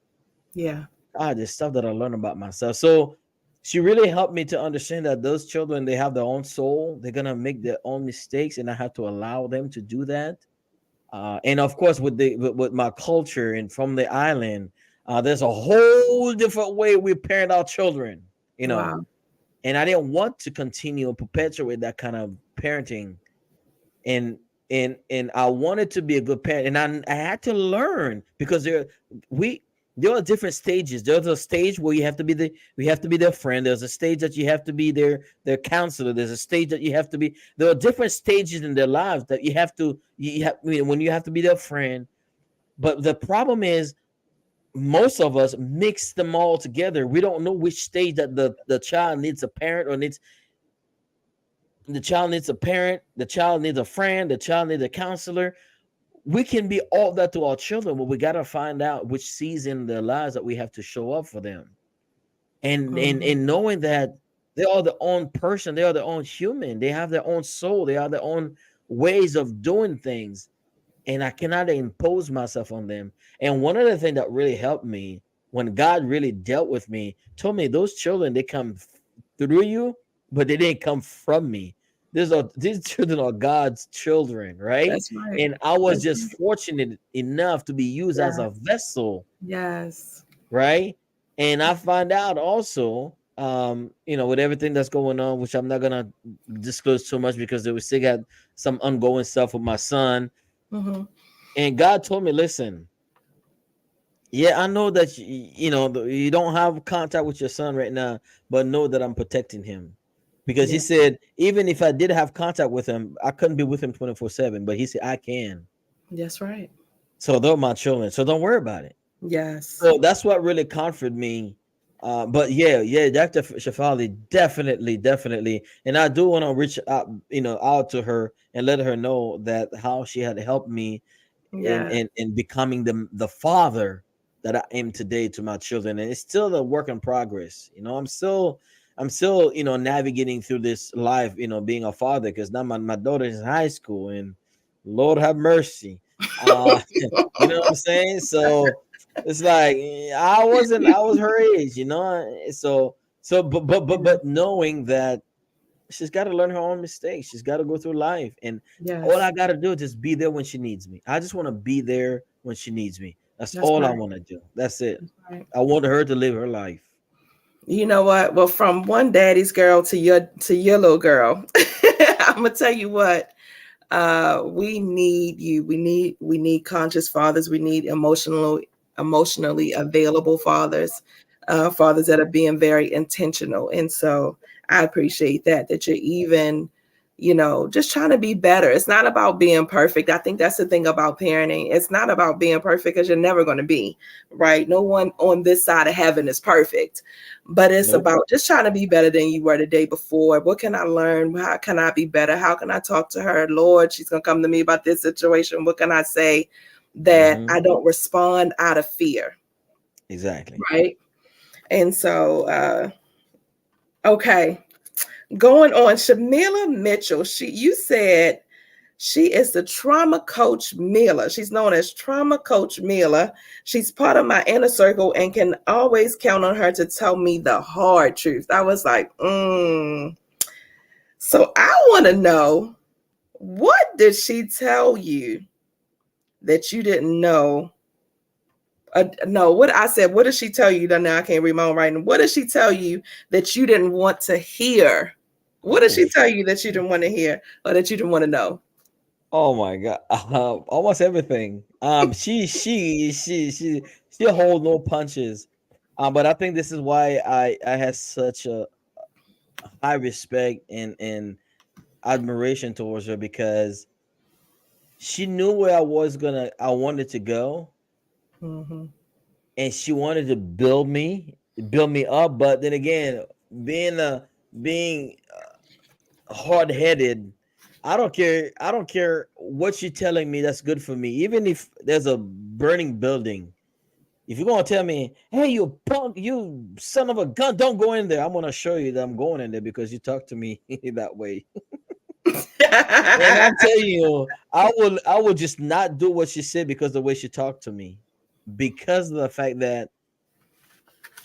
Yeah. The stuff that I learned about myself. So she really helped me to understand that those children, they have their own soul. They're gonna make their own mistakes, and I have to allow them to do that. And of course, with my culture and from the island, there's a whole different way we parent our children. You know, Wow. and I didn't want to continue perpetuate that kind of parenting, and and I wanted to be a good parent, and I had to learn because we there are different stages. There's a stage where you have to be their friend. There's a stage that you have to be their counselor. There's a stage that you have to be. There are different stages in their lives that you have when you have to be their friend. But the problem is most of us mix them all together. We don't know which stage that the child needs a parent or needs the child needs a parent, the child needs a friend, the child needs a counselor. We can be all that to our children, but we got to find out which season in their lives that we have to show up for them. Hmm. And knowing that they are their own person, they are their own human, they have their own soul, they are their own ways of doing things, and I cannot impose myself on them. And one of the things that really helped me when God really dealt with me, told me those children, they come through you, but they didn't come from me. These children are God's children, right? That's right. And I was That's just right. fortunate enough to be used as Yeah. a vessel, Yes. right? And I find out also, with everything that's going on, which I'm not gonna disclose too much because we still got some ongoing stuff with my son. Hmm. And God told me, listen, yeah, I know that you don't have contact with your son right now, but know that I'm protecting him. Because he Yeah. said, even if I did have contact with him, I couldn't be with him 24/7. But he said, I can. That's right. So they're my children. So don't worry about it. Yes. So that's what really comforted me. But yeah, Dr. Shafali, definitely, definitely. And I do want to reach out, out to her and let her know that how she had helped me in Yeah. in becoming the father that I am today to my children. And it's still a work in progress. I'm still navigating through this life, being a father, because now my daughter is in high school, and Lord have mercy. You know what I'm saying? So it's like I was her age, so but knowing that she's got to learn her own mistakes. She's got to go through life. And all Yes. I got to do is just be there when she needs me. I just want to be there when she needs me. That's That's all I right. want to do. That's it. That's right. I want her to live her life. You know what? Well, from one daddy's girl to your little girl, I'm gonna tell you what. We need you. We need conscious fathers. We need emotionally available fathers, fathers that are being very intentional. And so I appreciate that you're even just trying to be better. It's not about being perfect. I think that's the thing about parenting. It's not about being perfect because you're never going to be, right? No one on this side of heaven is perfect, but it's Nope. about just trying to be better than you were the day before. What can I learn? How can I be better? How can I talk to her? Lord, she's going to come to me about this situation. What can I say that Mm-hmm. I don't respond out of fear, Exactly. right? And so, okay, going on, Shamila Mitchell, you said she is the trauma coach Mila. She's known as trauma coach Mila. She's part of my inner circle and can always count on her to tell me the hard truth. I was like, So I want to know, what did she tell you that you didn't know? No, what I said, what did she tell you? Now I can't read my own writing. What did she tell you that you didn't want to hear? What did Oh, she tell you that you didn't want to hear or that you didn't want to know? oh my God. Almost everything. She hold no punches. But I think this is why I had such a high respect and admiration towards her, because she knew where I wanted to go, Mm-hmm. and she wanted to build me up. But then again, being being hard headed, I don't care what you're telling me that's good for me. Even if there's a burning building, if you're gonna tell me, "Hey, you punk, you son of a gun, don't go in there," I'm gonna show you that I'm going in there because you talk to me that way. And I'm telling you, I will just not do what she said because the way she talked to me, because of the fact that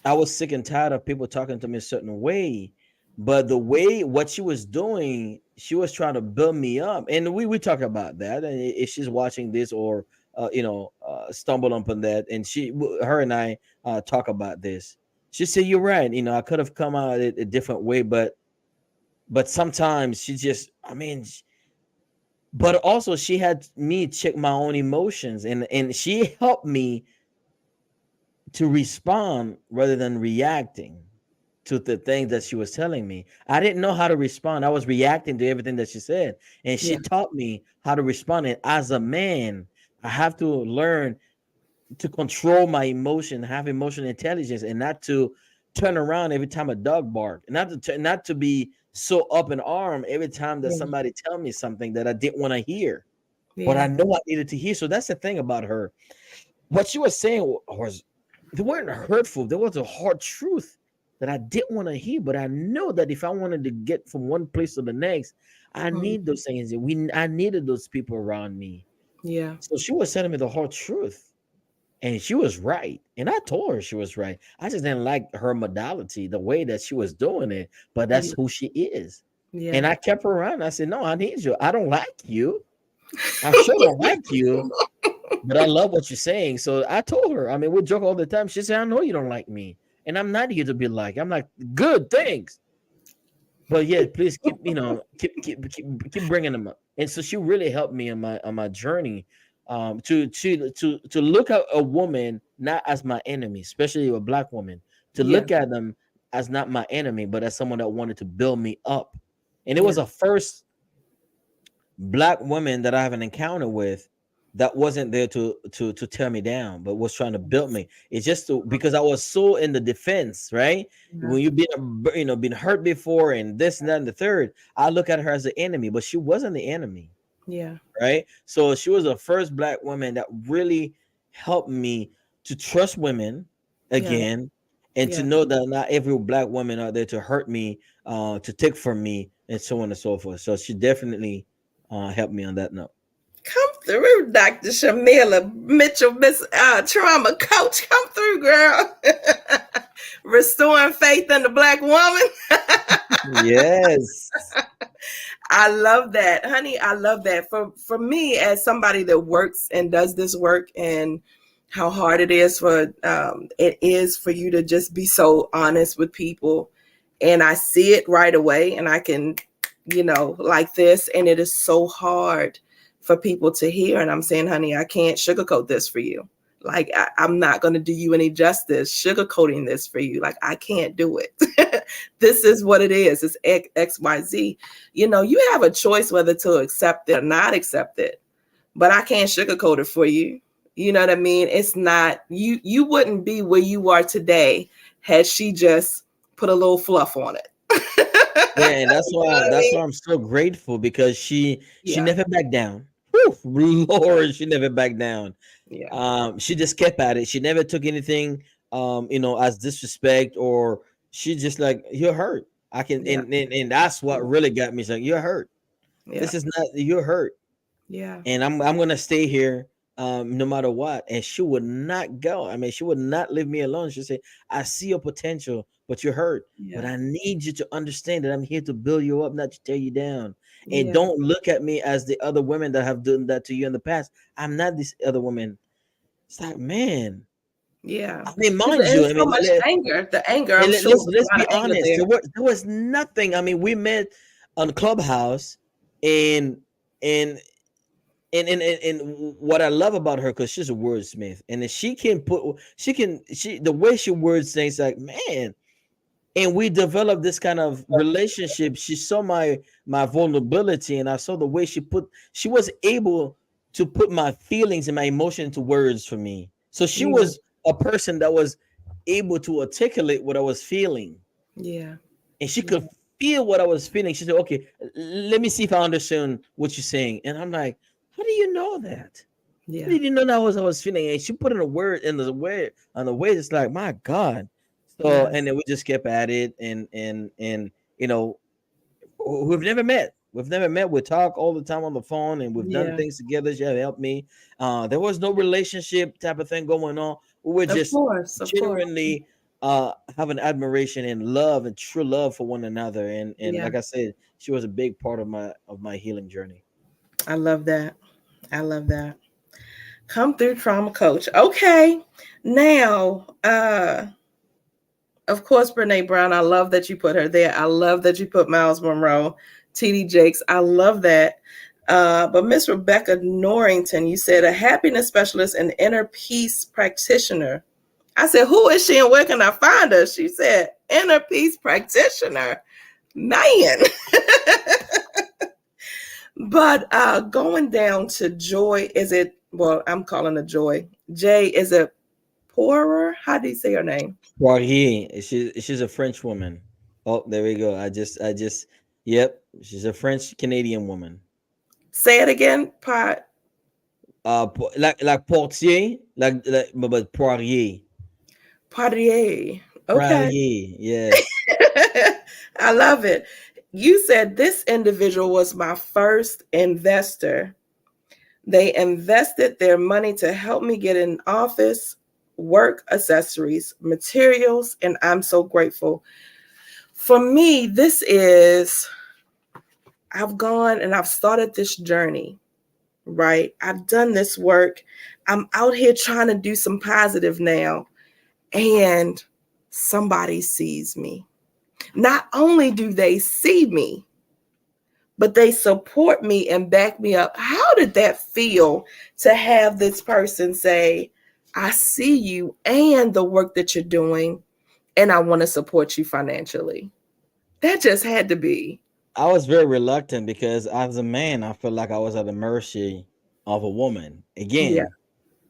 I was sick and tired of people talking to me a certain way. But the way what she was doing, she was trying to build me up, and we talk about that. And if she's watching this or stumbled upon that, and her and I talk about this, she said, "You're right. I could have come out a different way, but sometimes she just, I mean." But also, she had me check my own emotions, and she helped me to respond rather than reacting to the things that she was telling me. I didn't know how to respond. I was reacting to everything that she said. And she Yeah, taught me how to respond. And as a man, I have to learn to control my emotion, have emotional intelligence, and not to turn around every time a dog barks, and not to be so up in arm every time that yeah, somebody tell me something that I didn't want to hear, but I yeah, know I needed to hear. So that's the thing about her. What she was saying was, they weren't hurtful. There was a hard truth that I didn't want to hear, but I know that if I wanted to get from one place to the next, I mm, need those things. I needed those people around me. yeah, So she was telling me the hard truth, and she was right. And I told her she was right. I just didn't like her modality, the way that she was doing it, but that's yeah, who she is. And yeah. I kept her around. I said, "No, I need you. I don't like you. I sure don't like you, but I love what you're saying." So I told her, I mean, we joke all the time. She said, "I know you don't like me, and I'm not here to be like." I'm like, "Good, thanks. But yeah, please keep, keep bringing them up." And so she really helped me on my journey, to look at a woman not as my enemy, especially a black woman, to Yeah, look at them as not my enemy, but as someone that wanted to build me up. And it yeah, was a first black women that I have an encounter with that wasn't there to tear me down, but was trying to build me. It's just because I was so in the defense, right? yeah, When you've been been hurt before and this and that and the third, I look at her as the enemy, but she wasn't the enemy, yeah, right? So she was the first black woman that really helped me to trust women yeah, again, and to yeah. know that not every black woman out there to hurt me, to take from me, and so on and so forth. So she definitely helped me on that note. Come through, Dr. Shamila Mitchell, Miss Trauma Coach. Come through, girl. Restoring faith in the black woman. Yes. I love that, honey. I love that. For me, as somebody that works and does this work, and how hard it is for you to just be so honest with people, and I see it right away, and I can, like this, and it is so hard for people to hear. And I'm saying, honey, I can't sugarcoat this for you. Like I'm not going to do you any justice sugarcoating this for you. Like I can't do it. This is what it is. It's XYZ. You have a choice whether to accept it or not accept it. But I can't sugarcoat it for you. You know what I mean? It's not you wouldn't be where you are today had she just put a little fluff on it. Yeah, and You know what I that's why mean? I'm so grateful because she Yeah, never backed down. Whew, Lord, she never backed down. yeah, She just kept at it. She never took anything as disrespect, or she just like, you're hurt. I can yeah, and that's what really got me. It's like, you're hurt. yeah, This is not, you're hurt. yeah, And I'm gonna stay here no matter what. And she would not go. I mean, she would not leave me alone. She said, I see your potential, but you're hurt. But yeah, I need you to understand that I'm here to build you up, not to tear you down. And yeah, don't look at me as the other women that have done that to you in the past. I'm not this other woman. It's like, man. yeah. I mean, Because mind you, there's I so mean, much anger. The anger, I'm and sure, there's let's a lot be of anger honest. there. There was nothing. I mean, we met on Clubhouse, and and and what I love about her, because she's a wordsmith, and if she the way she words things, like, man. And we developed this kind of relationship. She saw my vulnerability, and I saw the way she was able to put my feelings and my emotion into words for me. So she Yeah, was a person that was able to articulate what I was feeling, yeah, and she yeah, could feel what I was feeling. She said, "Okay, let me see if I understand what you're saying." And I'm like, "How do you know that? How yeah, did you know that was I was feeling?" And she put in a word in the way on the way. It's like, my God. So, yeah, and then we just kept at it, and you know, we've never met. We've never met. We talk all the time on the phone, and we've done yeah. things together. She have helped me. There was no relationship type of thing going on. We were Of just course, of course. genuinely having admiration and love and true love for one another. And Yeah, like I said, she was a big part of my healing journey. I love that. I love that. Come through trauma coach. Okay. Now, of course, Brene Brown, I love that you put her there. I love that you put Miles Monroe, TD Jakes. I love that. But Miss Rebecca Norrington, you said a happiness specialist and inner peace practitioner. I said, who is she and where can I find her? She said, inner peace practitioner. Man. But going down to Joy, is it, well, I'm calling her Joy. Jay, is it Poorer? How do you say her name? Poirier, she's a French woman. Oh, there we go. Yep, she's a French Canadian woman. Say it again. Like Portier, but Poirier, Poirier. Okay. Poirier. Yes, I love it. You said this individual was my first investor. They invested their money to help me get an office, work accessories, materials, and I'm so grateful. For me, this is, I've gone and I've started this journey, right? I've done this work. I'm out here trying to do some positive now, and somebody sees me. Not only do they see me, but they support me and back me up. How did that feel to have this person say, I see you and the work that you're doing, and I want to support you financially? That just had to be. I was very reluctant because as a man, I felt like I was at the mercy of a woman Yeah, again.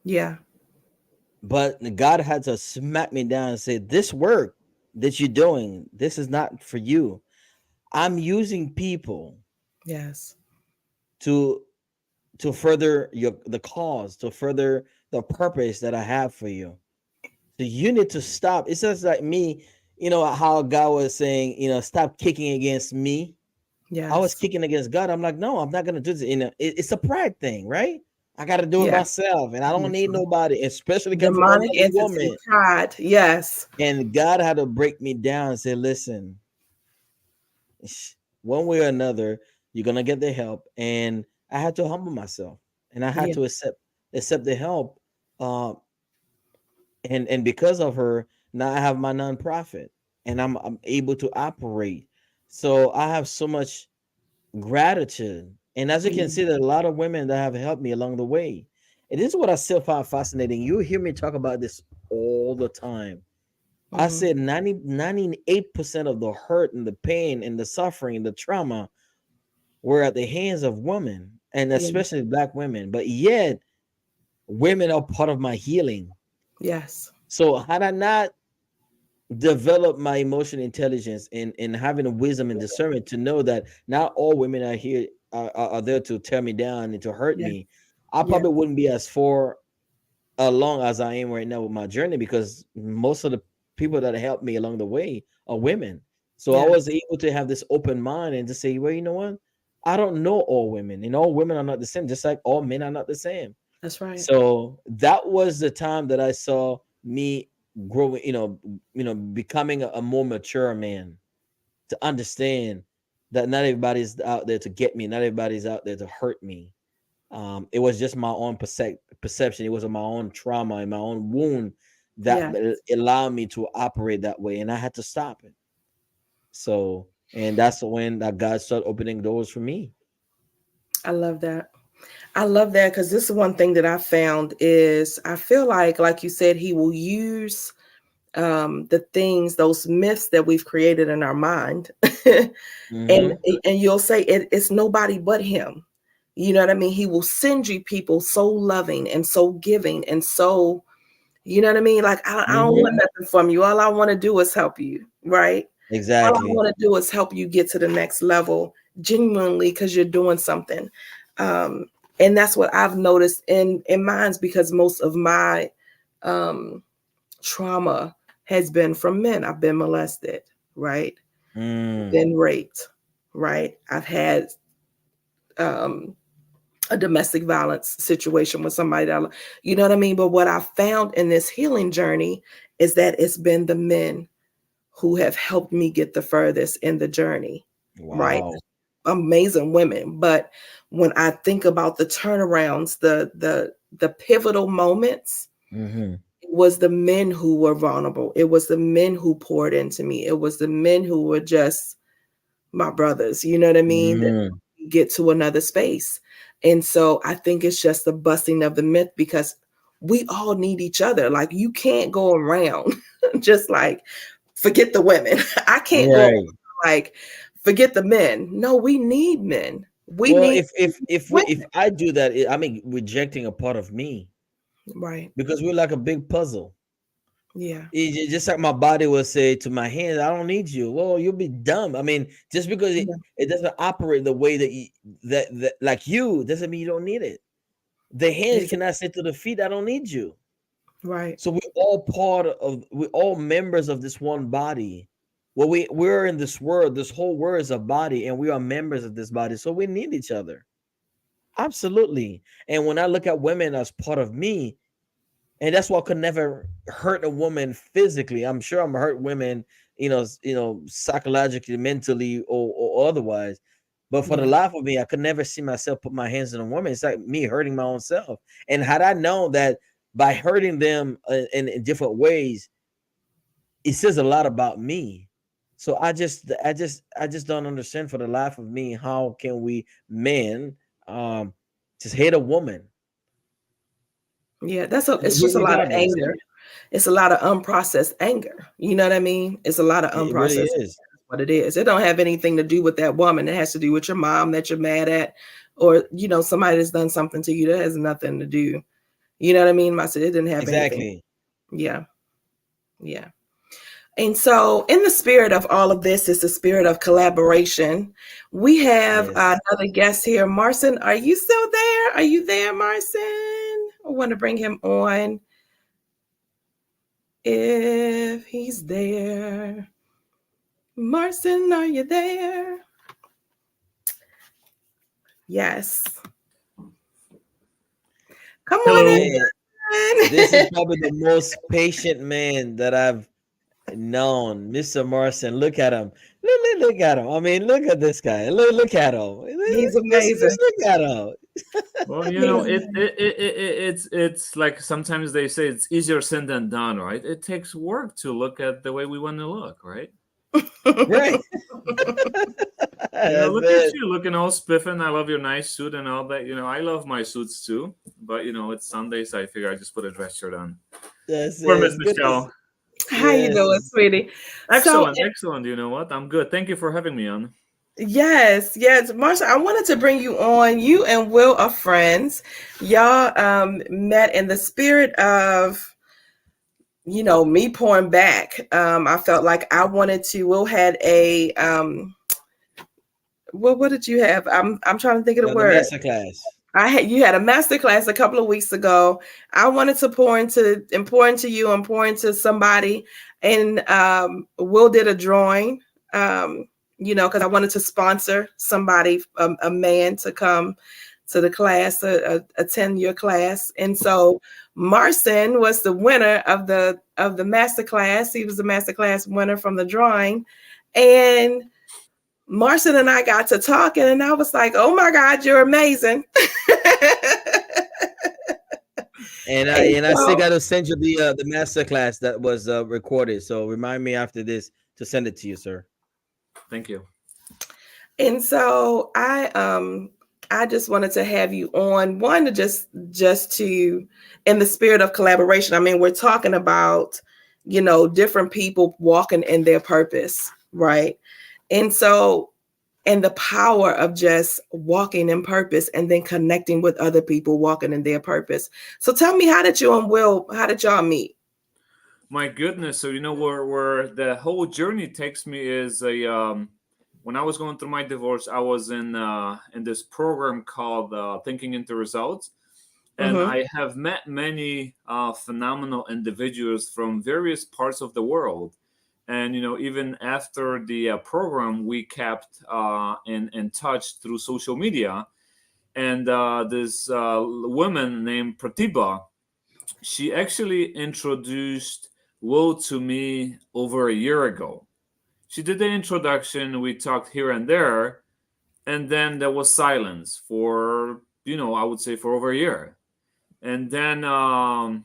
yeah, But God had to smack me down and say, "This work that you're doing, this is not for you. I'm using people yes, to further the cause, to further the purpose that I have for you. So you need to stop." It's just like me, how God was saying, stop kicking against me. I was yes, kicking against God. I'm like, no, I'm not gonna do this. It's a pride thing, right? I got to do it yes. myself, and I don't need Yes. nobody, especially come from Demonic another entity, woman. pride. Yes, And God had to break me down and say, listen, one way or another, you're gonna get the help. And I had to humble myself, and I had yeah, to accept the help. Uh, and because of her, now I have my nonprofit, and I'm able to operate. So I have so much gratitude. And as you can yeah, see, there are a lot of women that have helped me along the way. And this is what I still find fascinating. You hear me talk about this all the time. I Hmm. said 98% of the hurt and the pain and the suffering and the trauma were at the hands of women, and Yeah. especially black women. But yet, women are part of my healing. Yes. So had I not developed my emotional intelligence and having a wisdom and discernment to know that not all women are here are there to tear me down and to hurt Yeah. me, I Yeah. probably wouldn't be as far along as I am right now with my journey, because most of the people that helped me along the way are women. So I Yeah. was able to have this open mind and to say, well, you know what? I don't know all women, and all women are not the same, just like all men are not the same. That's right. So that was the time that I saw me growing, becoming a more mature man, to understand that not everybody's out there to get me, not everybody's out there to hurt me. It was just my own perception. It was my own trauma and my own wound that Yeah. allowed me to operate that way, and I had to stop it. So, and that's when that God started opening doors for me. I love that. I love that because this is one thing that I found is I feel like you said, he will use the things, those myths that we've created in our mind, and Mm-hmm. and you'll say it's nobody but him. You know what I mean? He will send you people so loving and so giving and so, you know what I mean? Like I don't Mm-hmm. want nothing from you. All I want to do is help you, right? All I Exactly. want to do is help you get to the next level genuinely because you're doing something. Um, and that's what I've noticed in mine's, because most of my um, trauma has been from men. I've been molested, right? Mm. Been raped, right? I've had um, a domestic violence situation with somebody that, you know what I mean? But what I found in this healing journey is that it's been the men who have helped me get the furthest in the journey, right? Wow. Amazing women. But when I think about the turnarounds, the pivotal moments, Mm-hmm. it was the men who were vulnerable. It was the men who poured into me. It was the men who were just my brothers, you know what I mean? That Mm-hmm. get to another space. And so I think it's just the busting of the myth, because we all need each other. Like you can't go around just like forget the women. I can't go Right. like forget the men. No, we need men. We Well, need if women. I do that, I mean rejecting a part of me, Right. because we're like a big puzzle. Yeah. Just like my body will say to my hands, "I don't need you." Well, you'll be dumb. I mean, just because Yeah. it doesn't operate the way that like you doesn't mean you don't need it. The hands Exactly. cannot say to the feet, "I don't need you." Right. So we're all members of this one body. Well, we're in this world. This whole world is a body, and we are members of this body. So we need each other. Absolutely. And when I look at women as part of me, and that's why I could never hurt a woman physically. I'm sure I'm hurt women, psychologically, mentally, or otherwise. But for the Yeah. life of me, I could never see myself put my hands on a woman. It's like me hurting my own self. And had I known that by hurting them in different ways, it says a lot about me. So I just don't understand for the life of me, how can we men um just hate a woman Yeah. It's just a lot of regardless. anger. It's a lot of unprocessed anger. You know what I mean? It's a lot of It really unprocessed. is. That's what it is. It don't have anything to do with that woman. It has to do with your mom that you're mad at, or somebody that's done something to you that has nothing to do. You know what I mean? I said it didn't have anything. Exactly. Yeah. Yeah. And so, in the spirit of all of this, is the spirit of collaboration. We have Yes. another guest here. Marcin, are you still there? Are you there, Marcin? I want to bring him on if he's there. Marcin, are you there? Yes. Come on Hello. Man, this is in. probably the most patient man that I've known, Mr. Morrison. Look at him. Look at him. I mean, look at this guy. Look at him. He's Just amazing. look at him. Well, He's it's like sometimes they say it's easier said than done, right? It takes work to look at the way we want to look, right? Right. That's Look at it. you looking all spiffing. I love your nice suit and all that. I love my suits too. But it's Sunday, so I figure I just put a dress shirt on. That's For it. Miss It's good to Michelle. How you Yes. doing, sweetie? So Excellent, excellent. You know what? I'm good. Thank you for having me on. yes, yes, Marsha, I wanted to bring you on. You and Will are friends. Y'all met in the spirit of, me pouring back. I felt like I wanted to. Will had a what did you have? I'm trying to think of the The word. master class. You had a master class a couple of weeks ago. I wanted to pour into you and pour into somebody. And Will did a drawing, because I wanted to sponsor somebody, a man to come to the class, attend your class. And so Marcin was the winner of the master class. He was the master class winner from the drawing. And Marcin and I got to talking, and I was like, "Oh my God, you're amazing!" And I and and I still so, got to send you the master class that was recorded. So remind me after this to send it to you, sir. Thank you. I just wanted to have you on one to just to in the spirit of collaboration. I mean, we're talking about different people walking in their purpose, right? And so and the power of just walking in purpose and then connecting with other people walking in their purpose. So tell me, how did y'all meet? My goodness. So where the whole journey takes me is a when I was going through my divorce, I was in this program called Thinking into Results, and Mm-hmm. I have met many phenomenal individuals from various parts of the world. And even after the program, we kept in touch through social media. And this woman named Pratibha, she actually introduced Will to me over a year ago. She did the introduction, we talked here and there, and then there was silence for, I would say for over a year. And then I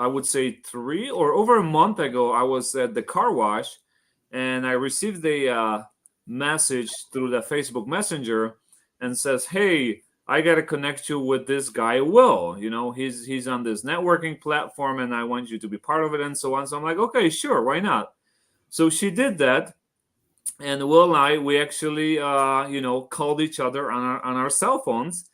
would say 3 or over a month ago, I was at the car wash and I received a message through the Facebook Messenger and says, "Hey, I got to connect you with this guy, Will. He's on this networking platform and I want you to be part of it and so on." So I'm like, okay, sure, why not? So she did that. And Will and I, we actually, called each other on our cell phones,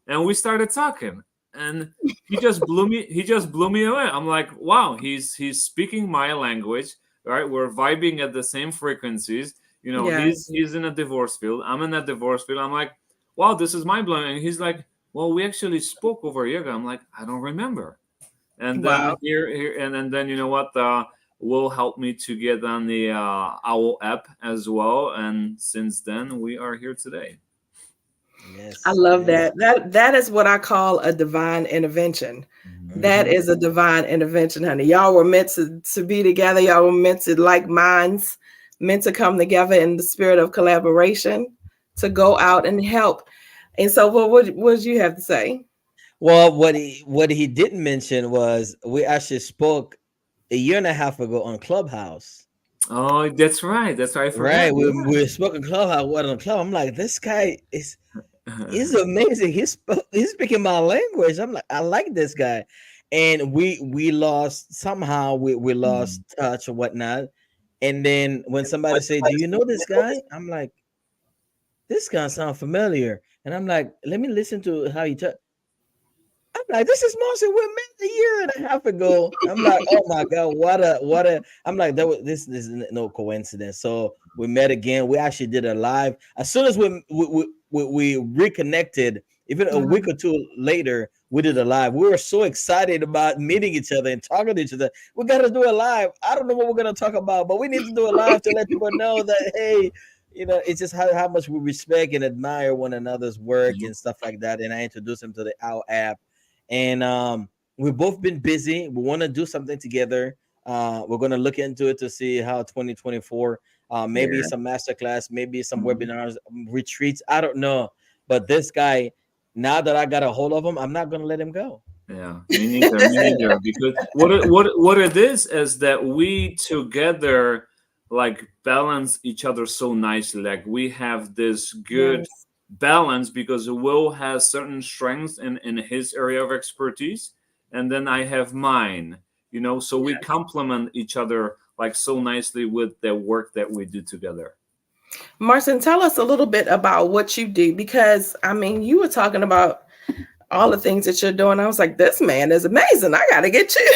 and we started talking. And he just blew me away. I'm like, wow, he's speaking my language, right? We're vibing at the same frequencies. Yes. He's in a divorce field. I'm in a divorce field. I'm like, wow, this is mind blowing. And he's like, well, we actually spoke over a year ago. I'm like, I don't remember. And then Wow. here and then you know what? Will help me to get on the Owl app as well. And since then, we are here today. I Yes, love yes. that. That is what I call a divine intervention. That Hmm. is a divine intervention, honey. Y'all were meant to be together. Y'all were meant to like minds, meant to come together in the spirit of collaboration to go out and help. And so, what did you have to say? Well, what he didn't mention was we actually spoke a year and a half ago on Clubhouse. Oh, that's right. That's right. I Right, forgot. we spoke on Clubhouse. What on Club? I'm like, this guy he's Yeah. amazing. He's speaking my language. I'm like, I like this guy. And we lost somehow we lost touch or whatnot. And then when somebody say, "Do you know this guy?" I'm like, this guy sounds familiar. And I'm like, let me listen to how he talk. I'm like, this is Marshall. We met a year and a half ago. I'm like, oh my god, what a. I'm like, this is no coincidence. So we met again. We actually did a live. As soon as we reconnected, even a week Mhm. or two later, we did a live. We were so excited about meeting each other and talking to each other. We got to do a live. I don't know what we're gonna talk about, but we need to do a live to let people know that hey, it's just how much we respect and admire one another's work and stuff like that. And I introduced him to the Our app, and we've both been busy. We want to do something together. We're going to look into it to see how 2024, maybe Yeah. some masterclass, maybe some Mhm. webinars, retreats. I don't know, but this guy, now that I got a hold of him, I'm not going to let him go. Yeah, me neither. Me neither. Because what it is that we together like balance each other so nicely. Like we have this good Yes. balance because Will has certain strengths in his area of expertise, and then I have mine. So we complement each other like so nicely with the work that we do together. Martin, tell us a little bit about what you do, because I mean, you were talking about all the things that you're doing. I was like, this man is amazing. I got to get you.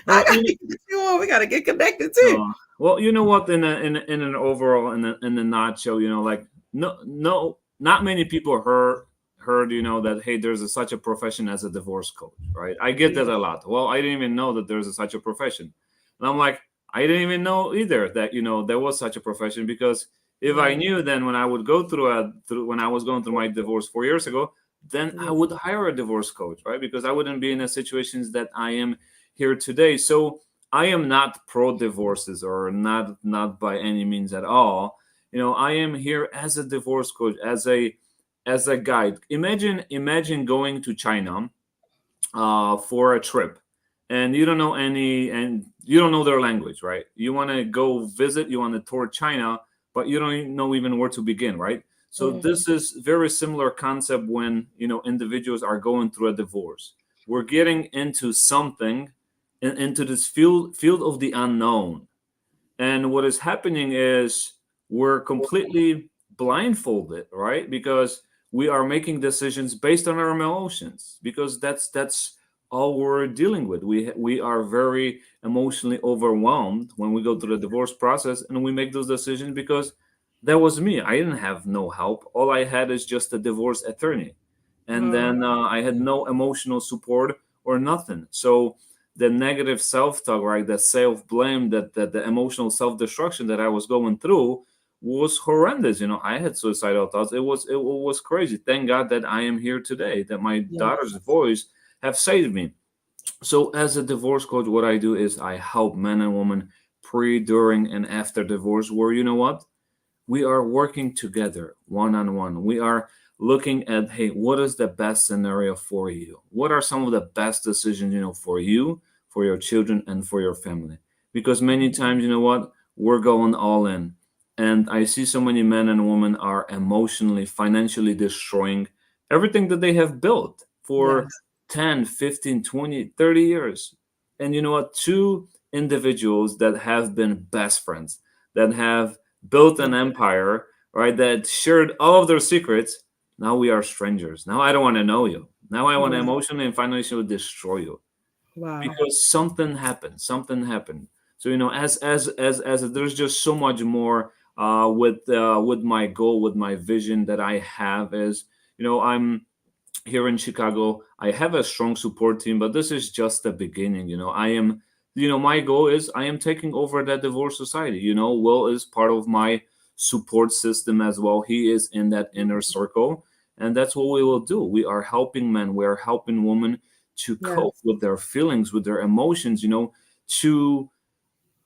I Well, got to get you on. We got to get connected too. well, you know what? In an overall, in a nutshell, like no, not many people heard that, hey, there's such a profession as a divorce coach, right? I get that a lot. Well, I didn't even know that there's such a profession, and I'm like, I didn't even know either that there was such a profession, because if I knew, then when I would go when I was going through my divorce 4 years ago, then I would hire a divorce coach, right? Because I wouldn't be in the situations that I am here today. So I am not pro divorces, or not by any means at all. I am here as a divorce coach, as a guide. Imagine going to China for a trip, and and you don't know their language, right? You want to go visit, you want to tour China, but you don't even know even where to begin, right? So this is very similar concept when individuals are going through a divorce. We're getting into something, into this field of the unknown, and what is happening is we're completely blindfolded, right? Because we are making decisions based on our emotions, because that's all we're dealing with. We are very emotionally overwhelmed when we go through the divorce process, and we make those decisions because that was me. I didn't have no help. All I had is just a divorce attorney, and then I had no emotional support or nothing. So the negative self-talk, right, the self-blame, that the emotional self-destruction that I was going through was horrendous. I had suicidal thoughts. It was crazy. Thank God that I am here today, that my daughter's voice have saved me. So as a divorce coach, what I do is I help men and women pre, during, and after divorce, where what? We are working together one on one. We are looking at, hey, what is the best scenario for you? What are some of the best decisions, for you, for your children, and for your family? Because many times, what? We're going all in. And I see so many men and women are emotionally, financially destroying everything that they have built for 10, 15, 20, 30 years. And you know what? Two individuals that have been best friends, that have built an empire, right, that shared all of their secrets. Now we are strangers. Now I don't want to know you. Now I want to emotionally and financially destroy you. Wow. Because something happened. Something happened. So as there's just so much more with my goal, with my vision that I have is, I'm here in Chicago. I have a strong support team, but this is just the beginning. I am, my goal is I am taking over that divorce society. Will is part of my support system as well. He is in that inner circle, and that's what we will do. We are helping men, we are helping women to cope with their feelings, with their emotions, to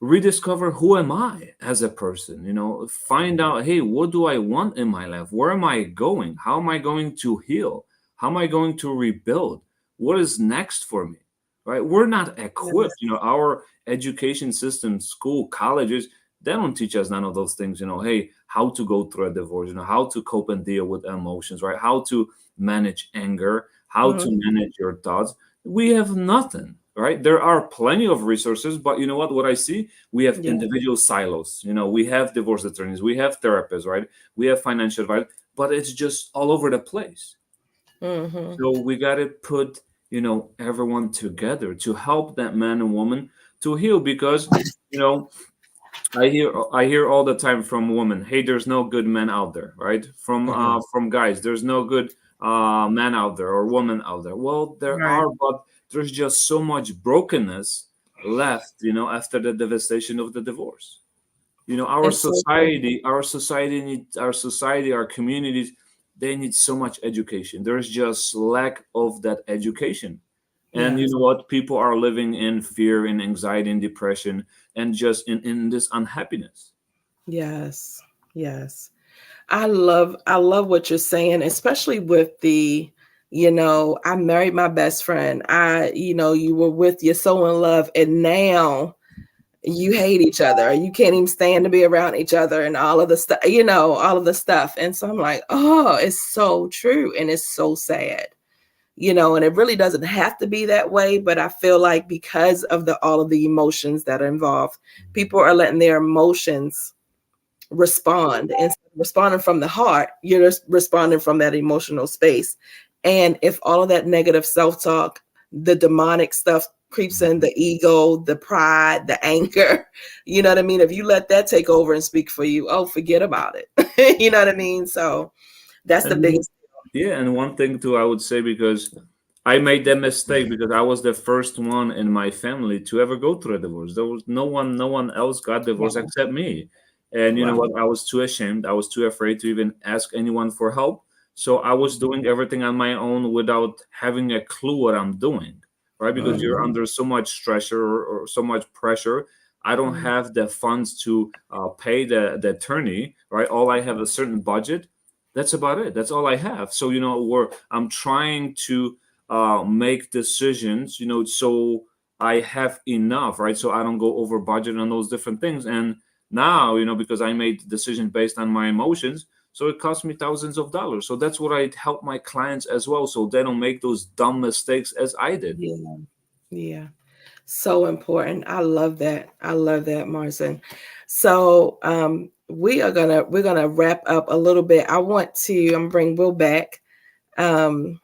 rediscover who am I as a person, find out, hey, what do I want in my life? Where am I going? How am I going to heal? How am I going to rebuild? What is next for me? Right? We're not equipped. Our education system, school, colleges, they don't teach us none of those things. Hey, how to go through a divorce, how to cope and deal with emotions, right? How to manage anger, how to manage your thoughts. We have nothing, right? There are plenty of resources, but you know what I see? We have individual silos. We have divorce attorneys, we have therapists, right? We have financial advice, but it's just all over the place. So we got to put everyone together to help that man and woman to heal, because I hear all the time from women, hey, there's no good men out there, right? From guys, there's no good man out there or woman out there. Well, there are, but there's just so much brokenness left, after the devastation of the divorce. Our society, our communities, they need so much education. There's just lack of that education. And you know what? People are living in fear and anxiety and depression, and just in this unhappiness. Yes. Yes. I love what you're saying, especially with the, I married my best friend. You were with, you're so in love, and now you hate each other. You can't even stand to be around each other, and all of the stuff, all of the stuff. And so I'm like, oh, it's so true. And it's so sad, and it really doesn't have to be that way, but I feel like because of all of the emotions that are involved, people are letting their emotions respond. Instead of responding from the heart, you're just responding from that emotional space. And if all of that negative self-talk, the demonic stuff creeps in, the ego, the pride, the anger, you know what I mean? If you let that take over and speak for you, oh, forget about it. You know what I mean? So that's the And biggest. yeah, and one thing too, I would say, because I made that mistake because I was the first one in my family to ever go through a divorce. There was no one else got divorced Wow. except me. And you know Wow. what? I was too ashamed. I was too afraid to even ask anyone for help. So I was doing everything on my own without having a clue what I'm doing, right? Because you're Mhm. under so much pressure, or so much pressure. I don't Mhm. have the funds to pay the attorney, right? All I have a certain budget. That's about it. That's all I have. So where I'm trying to make decisions, so I have enough, right? So I don't go over budget on those different things. And now, because I made the decision based on my emotions, so it cost me thousands of dollars. So that's what I help my clients as well, so they don't make those dumb mistakes as I did. Yeah. Yeah. So important. I love that. I love that, Marcin. So we're gonna wrap up a little bit. I'm gonna bring Will back. Um,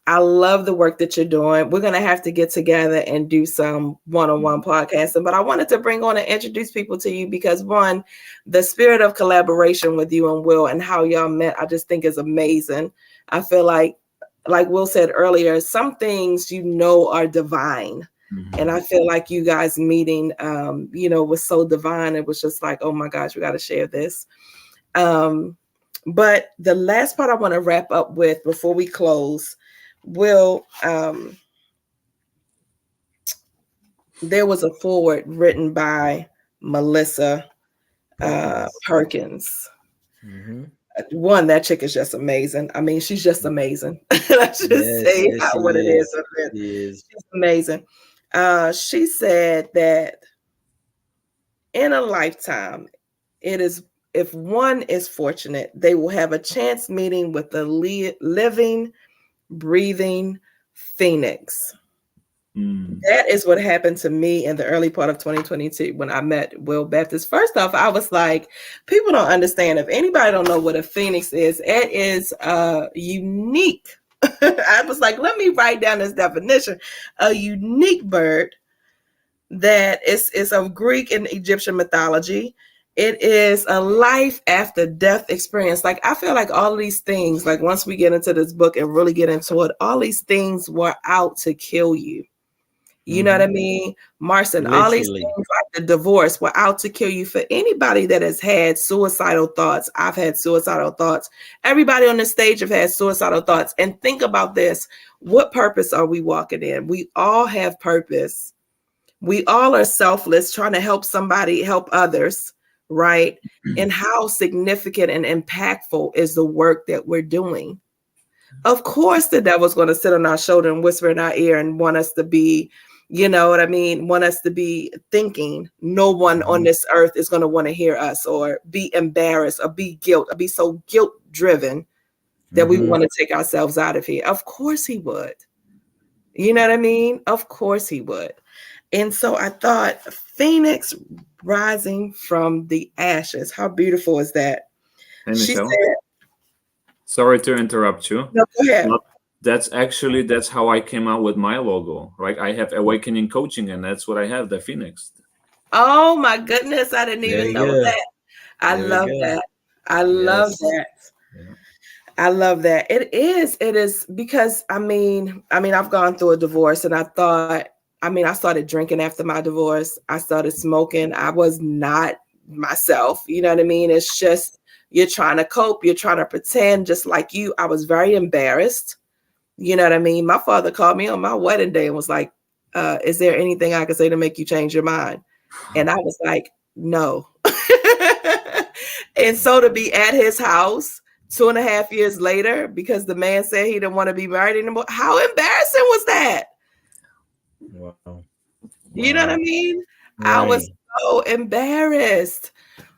I love the work that you're doing. We're gonna have to get together and do some one-on-one podcasting, but I wanted to bring on and introduce people to you because one, the spirit of collaboration with you and Will and how y'all met, I just think is amazing. I feel like Will said earlier, some things are divine. And I Mhm. feel like you guys meeting was so divine. It was just like, oh my gosh, we got to share this. But the last part I want to wrap up with before we close, Will, there was a foreword written by Melissa Perkins. Perkins. Mm-hmm. One, that chick is just amazing. I mean, she's just amazing. Let's just Yes, say yes, what it she is. is. She is. She's amazing. She said that in a lifetime, it is if one is fortunate, they will have a chance meeting with the living, breathing phoenix. Mm. That is what happened to me in the early part of 2022 when I met Will Baptiste. First off, I was like, people don't understand. If anybody don't know what a phoenix is, it is unique. I was like, let me write down this definition. A unique bird that is of Greek and Egyptian mythology. It is a life after death experience. Like, I feel like all of these things, like once we get into this book and really get into it, all these things were out to kill you. You know what I Mm-hmm. mean? Marcin, all these Literally. things like the divorce were out to kill you. For anybody that has had suicidal thoughts, I've had suicidal thoughts. Everybody on the stage have had suicidal thoughts. And think about this. What purpose are we walking in? We all have purpose. We all are selfless, trying to help somebody, help others, right? And how significant and impactful is the work that we're doing? Of course, the devil's going to sit on our shoulder and whisper in our ear and want us to be, you know what I mean? Want us to be thinking no one on Mhm. this earth is going to want to hear us, or be embarrassed, or be so guilt driven that we Mhm. want to take ourselves out of here. Of course he would. You know what I mean? Of course he would. And so I thought, Phoenix rising from the ashes. How beautiful is that? Hey, She Michelle. said, Sorry to interrupt you. no, go ahead. But that's how I came out with my logo, right? I have awakening coaching, and that's what I have, the Phoenix. Oh my goodness, I didn't There even we know go. that. I There we love go. that. I love Yes. that. Yeah. I love that. It is because I mean, I've gone through a divorce and I started drinking after my divorce. I started smoking. I was not myself. You know what I mean? It's just you're trying to cope, you're trying to pretend just like you. I was very embarrassed. You know what I mean? My father called me on my wedding day and was like, is there anything I can say to make you change your mind? And I was like, no. And so to be at his house 2.5 years later, because the man said he didn't want to be married anymore, how embarrassing was that? Wow. You know what I Wow. mean? I was Right. so embarrassed,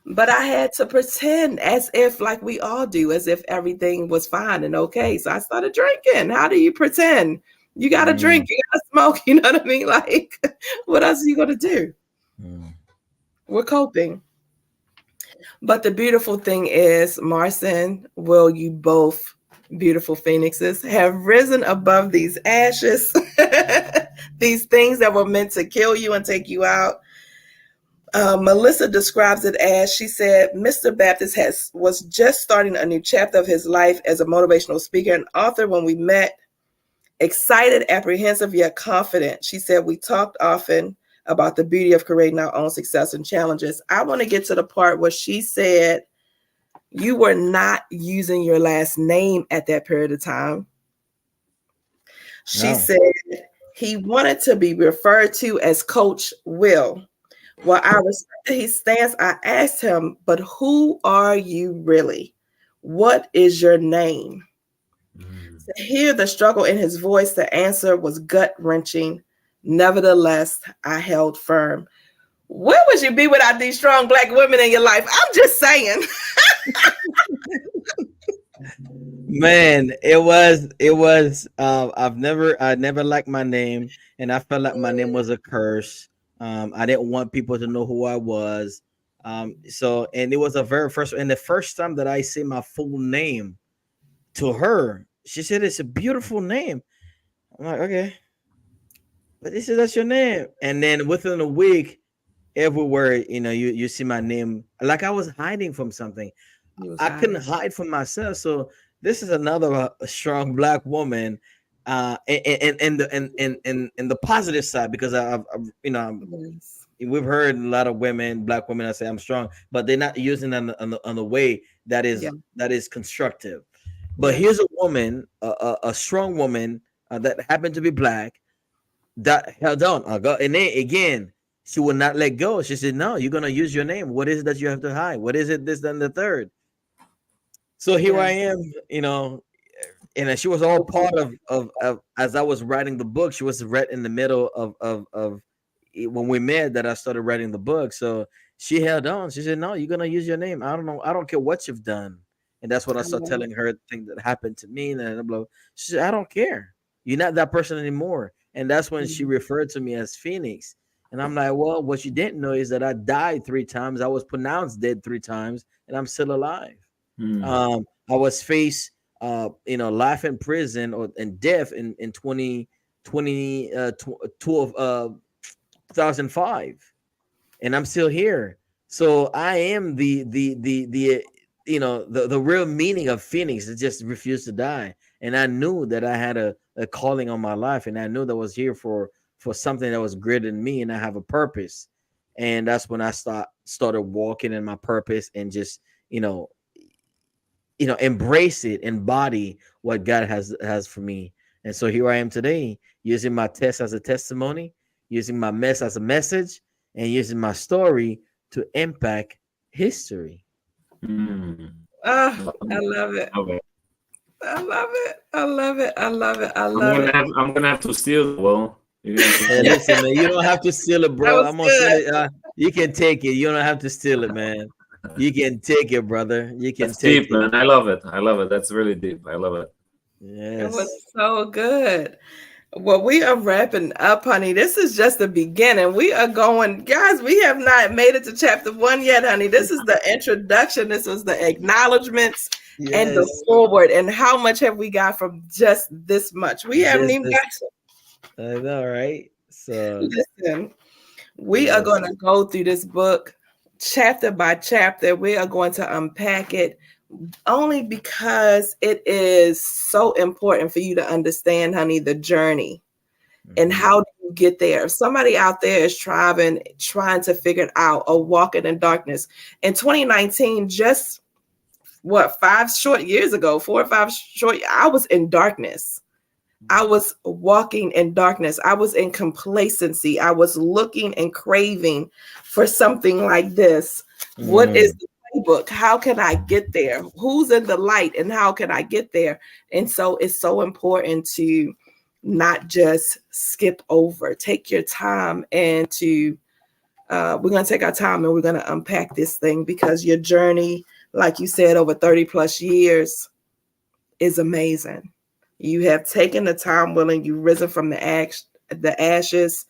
but I had to pretend as if, like we all do, as if everything was fine and okay. So I started drinking. How do you pretend? You got to drink, you got to smoke. You know what I mean? Like, what else are you going to do? We're coping. But the beautiful thing is, Marcin, Will, you both beautiful phoenixes have risen above these ashes, these things that were meant to kill you and take you out. Melissa describes it as, she said, Mr. Baptiste was just starting a new chapter of his life as a motivational speaker and author when we met. Excited, apprehensive, yet confident. She said, we talked often about the beauty of creating our own success and challenges. I want to get to the part where she said, you were not using your last name at that period of time. She said he wanted to be referred to as Coach Will. While I respected his stance, I asked him, but who are you really? What is your name? To hear the struggle in his voice, the answer was gut-wrenching. Nevertheless, I held firm. Where would you be without these strong Black women in your life? I'm just saying. Man, I never liked my name, and I felt like my name was a curse. I didn't want people to know who I was. So, and it was the first time that I say my full name to her, she said, it's a beautiful name. I'm like, okay, but that's your name. And then within a week, everywhere, you see my name, like I was hiding from something. I couldn't hide from myself. So this is another strong Black woman, in the positive side, because we've heard a lot of Black women that say I'm strong, but they're not using it on the way that is constructive. But here's a woman, a strong woman, that happened to be Black, that held on. And then again, she would not let go. She said, no, you're going to use your name. What is it that you have to hide? What is it, this, then the third? So here I am, and she was all part of as I was writing the book. She was right in the middle of when we met, that I started writing the book. So she held on. She said, no, you're going to use your name. I don't know. I don't care what you've done. And that's what I started telling her, the thing that happened to me. And blah. She said, I don't care. You're not that person anymore. And that's when she referred to me as Phoenix. And I'm like, well, what you didn't know is that I died 3 times. I was pronounced dead 3 times, and I'm still alive. I was faced, life in prison and death in 2005, and I'm still here. So I am the real meaning of Phoenix. It just refused to die, and I knew that I had a calling on my life, and I knew that I was here for something that was greater than me, and I have a purpose. And that's when I started walking in my purpose, and just embrace it, embody what God has for me. And so here I am today, using my test as a testimony, using my mess as a message, and using my story to impact history. Oh, I love it. I love it. I love it. I love it. I love it. I'm gonna have to steal it. Well, hey, listen, man, you don't have to steal it, bro. I'm gonna steal it. You can take it. You don't have to steal it, man. You can take it, brother. You can take deep, man. I love it. I love it. That's really deep. I love it. Yes. It was so good. Well, we are wrapping up, honey. This is just the beginning. We are going, guys, we have not made it to chapter 1 yet, honey. This is the introduction. This was the acknowledgments and the forward. And how much have we got from just this much? We haven't even got to. I know, right? So listen, we are going to go through this book chapter by chapter. We are going to unpack it, only because it is so important for you to understand, honey, the journey and how do you get there. If somebody out there is trying to figure it out or walking in darkness. In 2019, just 5 short years ago, 4 or 5 short, I was in darkness. I was walking in darkness. I was in complacency. I was looking and craving for something like this. What is the playbook? How can I get there? Who's in the light and how can I get there? And so it's so important to not just skip over. Take your time, and we're going to take our time and we're going to unpack this thing, because your journey, like you said, over 30 plus years is amazing. You have taken the time, Will, and you've risen from the ashes.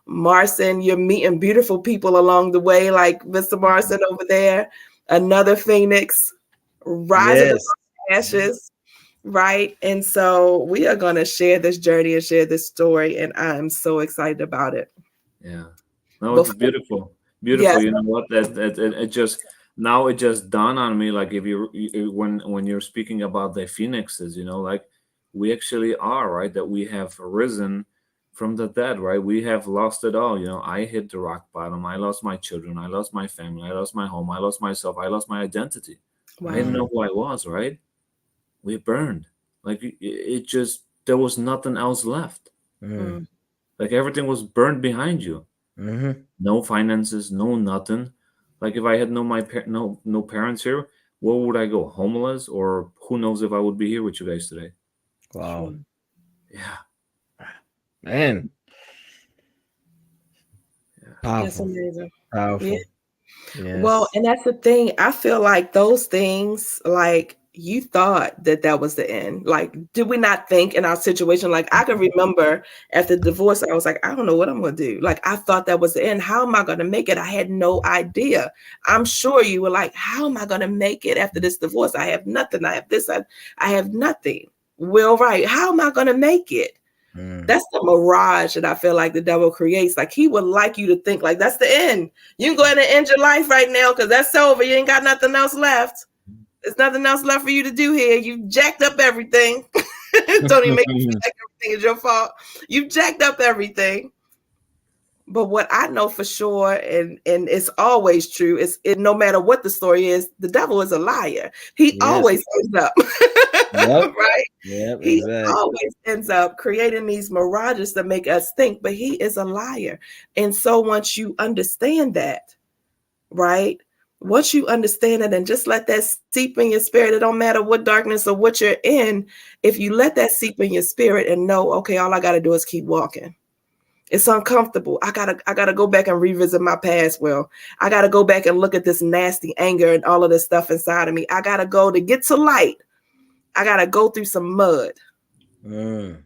Marson, you're meeting beautiful people along the way, like Mr. Marson over there. Another phoenix rising from Yes. the ashes, right? And so we are going to share this journey and share this story, and I'm so excited about it. Yeah. No, it's Before, beautiful. Beautiful. yes, You know what? It just now it just dawned on me, like if when you're speaking about the phoenixes, like we actually are, right? That we have risen from the dead, right? We have lost it all. I hit the rock bottom. I lost my children. I lost my family. I lost my home. I lost myself. I lost my identity. I didn't wow. know who I was, right? We burned. Like it just there was nothing else left. Mm. Mm, Like everything was burned behind you. Mm-hmm. No finances, no nothing. Like if I had no parents here, where would I go? Homeless, or who knows if I would be here with you guys today? Wow. true. Yeah, Man, yeah, That's powerful. amazing. Yeah. Powerful. Well, Yes. and that's the thing. I feel like those things, like you thought that that was the end. Like, did we not think in our situation? Like, I can remember after the divorce, I was like, I don't know what I'm going to do. Like, I thought that was the end. How am I going to make it? I had no idea. I'm sure you were like, how am I going to make it after this divorce? I have nothing. I have this. I have nothing. Well, right. How am I going to make it? Mm. That's the mirage that I feel like the devil creates. Like he would like you to think like that's the end. You can go ahead and end your life right now because that's over. You ain't got nothing else left. There's nothing else left for you to do here. You jacked up everything. Don't even make you feel like everything is your fault. You jacked up everything. But what I know for sure, and it's always true, is no matter what the story is, the devil is a liar. He Yes. always ends up Yep. right. Yep. He Exact. always ends up creating these mirages to make us think, but he is a liar. And so once you understand that, right? Once you understand it and just let that seep in your spirit, it don't matter what darkness or what you're in. If you let that seep in your spirit and know, okay, all I got to do is keep walking. It's uncomfortable. I gotta go back and revisit my past. Well, I gotta go back and look at this nasty anger and all of this stuff inside of me. I gotta go to get to light. I gotta go through some mud. Mm.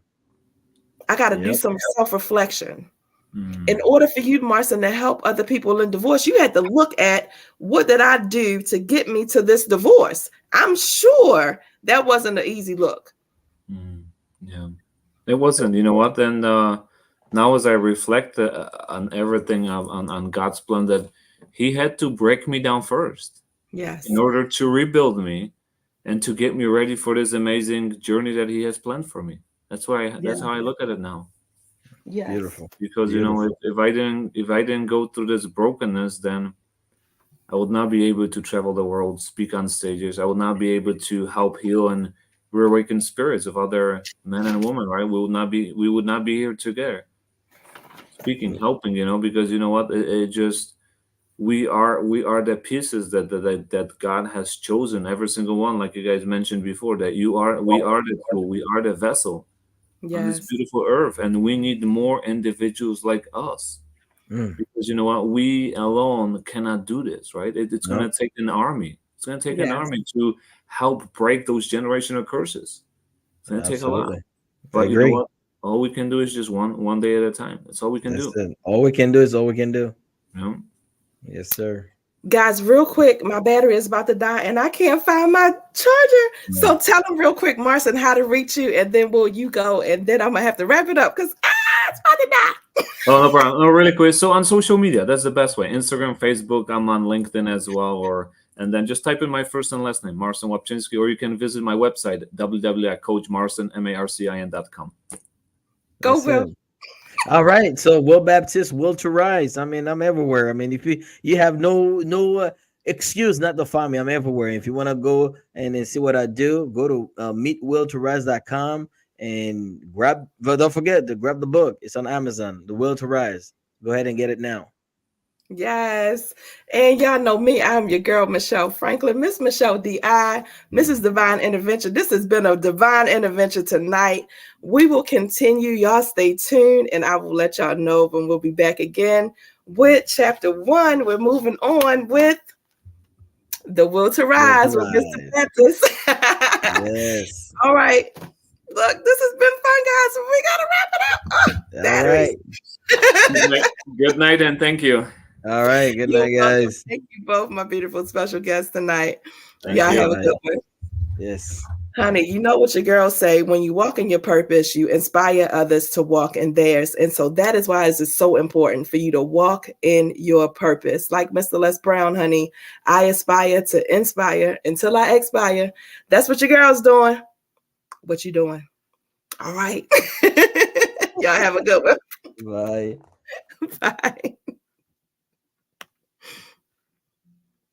I gotta do Yep. some self-reflection. In mm, order for you, Marcin, to help other people in divorce, you had to look at what did I do to get me to this divorce. I'm sure that wasn't an easy look. mm, yeah. It wasn't. You know what? And now, as I reflect on everything on God's plan, that He had to break me down first in Yes. order to rebuild me and to get me ready for this amazing journey that He has planned for me. That's Yeah. how I look at it now. Yes. Beautiful. Because Beautiful. if I didn't go through this brokenness, then I would not be able to travel the world, speak on stages. I would not be able to help heal and reawaken spirits of other men and women. Right? We would not be here together speaking, helping. Because you know what? It just we are the pieces that God has chosen, every single one, like you guys mentioned before, that we are the tool, we are the vessel on this Yes. beautiful earth, and we need more individuals like us, Mm. because you know what, we alone cannot do this, right? It's going to Nope. take an army. It's going to take an Yes. army to help break those generational curses. It's going to take a lot. Absolutely. I But you know agree. what, all we can do is just one day at a time. That's all we can That's do, it. All we can do is all we can do. you know. Yes, sir. Guys, real quick, my battery is about to die and I can't find my charger. Mm. So tell them real quick, Marcin, how to reach you, and then will you go? And then I'm gonna have to wrap it up because it's about to die. Oh, no problem. No, really quick. So on social media, that's the best way. Instagram, Facebook. I'm on LinkedIn as well. And then just type in my first and last name, Marcin Wapczynski, or you can visit my website, www.coachmarcin.com. Go, That's Will. it. All right. So Will Baptiste, Will to Rise. I mean, I'm everywhere. I mean, if you have no excuse not to find me, I'm everywhere. If you want to go and then see what I do, go to meetwilltorise.com and grab. But don't forget to grab the book. It's on Amazon. The Will to Rise. Go ahead and get it now. Yes. And y'all know me. I'm your girl, Michelle Franklin, Miss Michelle D.I., Mrs. Divine Intervention. This has been a divine intervention tonight. We will continue. Y'all stay tuned, and I will let y'all know when we'll be back again with chapter 1. We're moving on with The Will to Will to Rise with Mr. Rise. Baptist. Yes. All right. Look, this has been fun, guys. We gotta wrap it up. Oh, All right. batteries. Good night and thank you. All right. Good You're night, welcome. guys. Thank you both, my beautiful special guests tonight. Thank Y'all you. have a Bye. good one. Yes. Honey, you know what your girls say, when you walk in your purpose, you inspire others to walk in theirs. And so that is why it's so important for you to walk in your purpose. Like Mr. Les Brown, honey, I aspire to inspire until I expire. That's what your girl's doing. What you doing? All right. Y'all have a good one. Bye. Bye.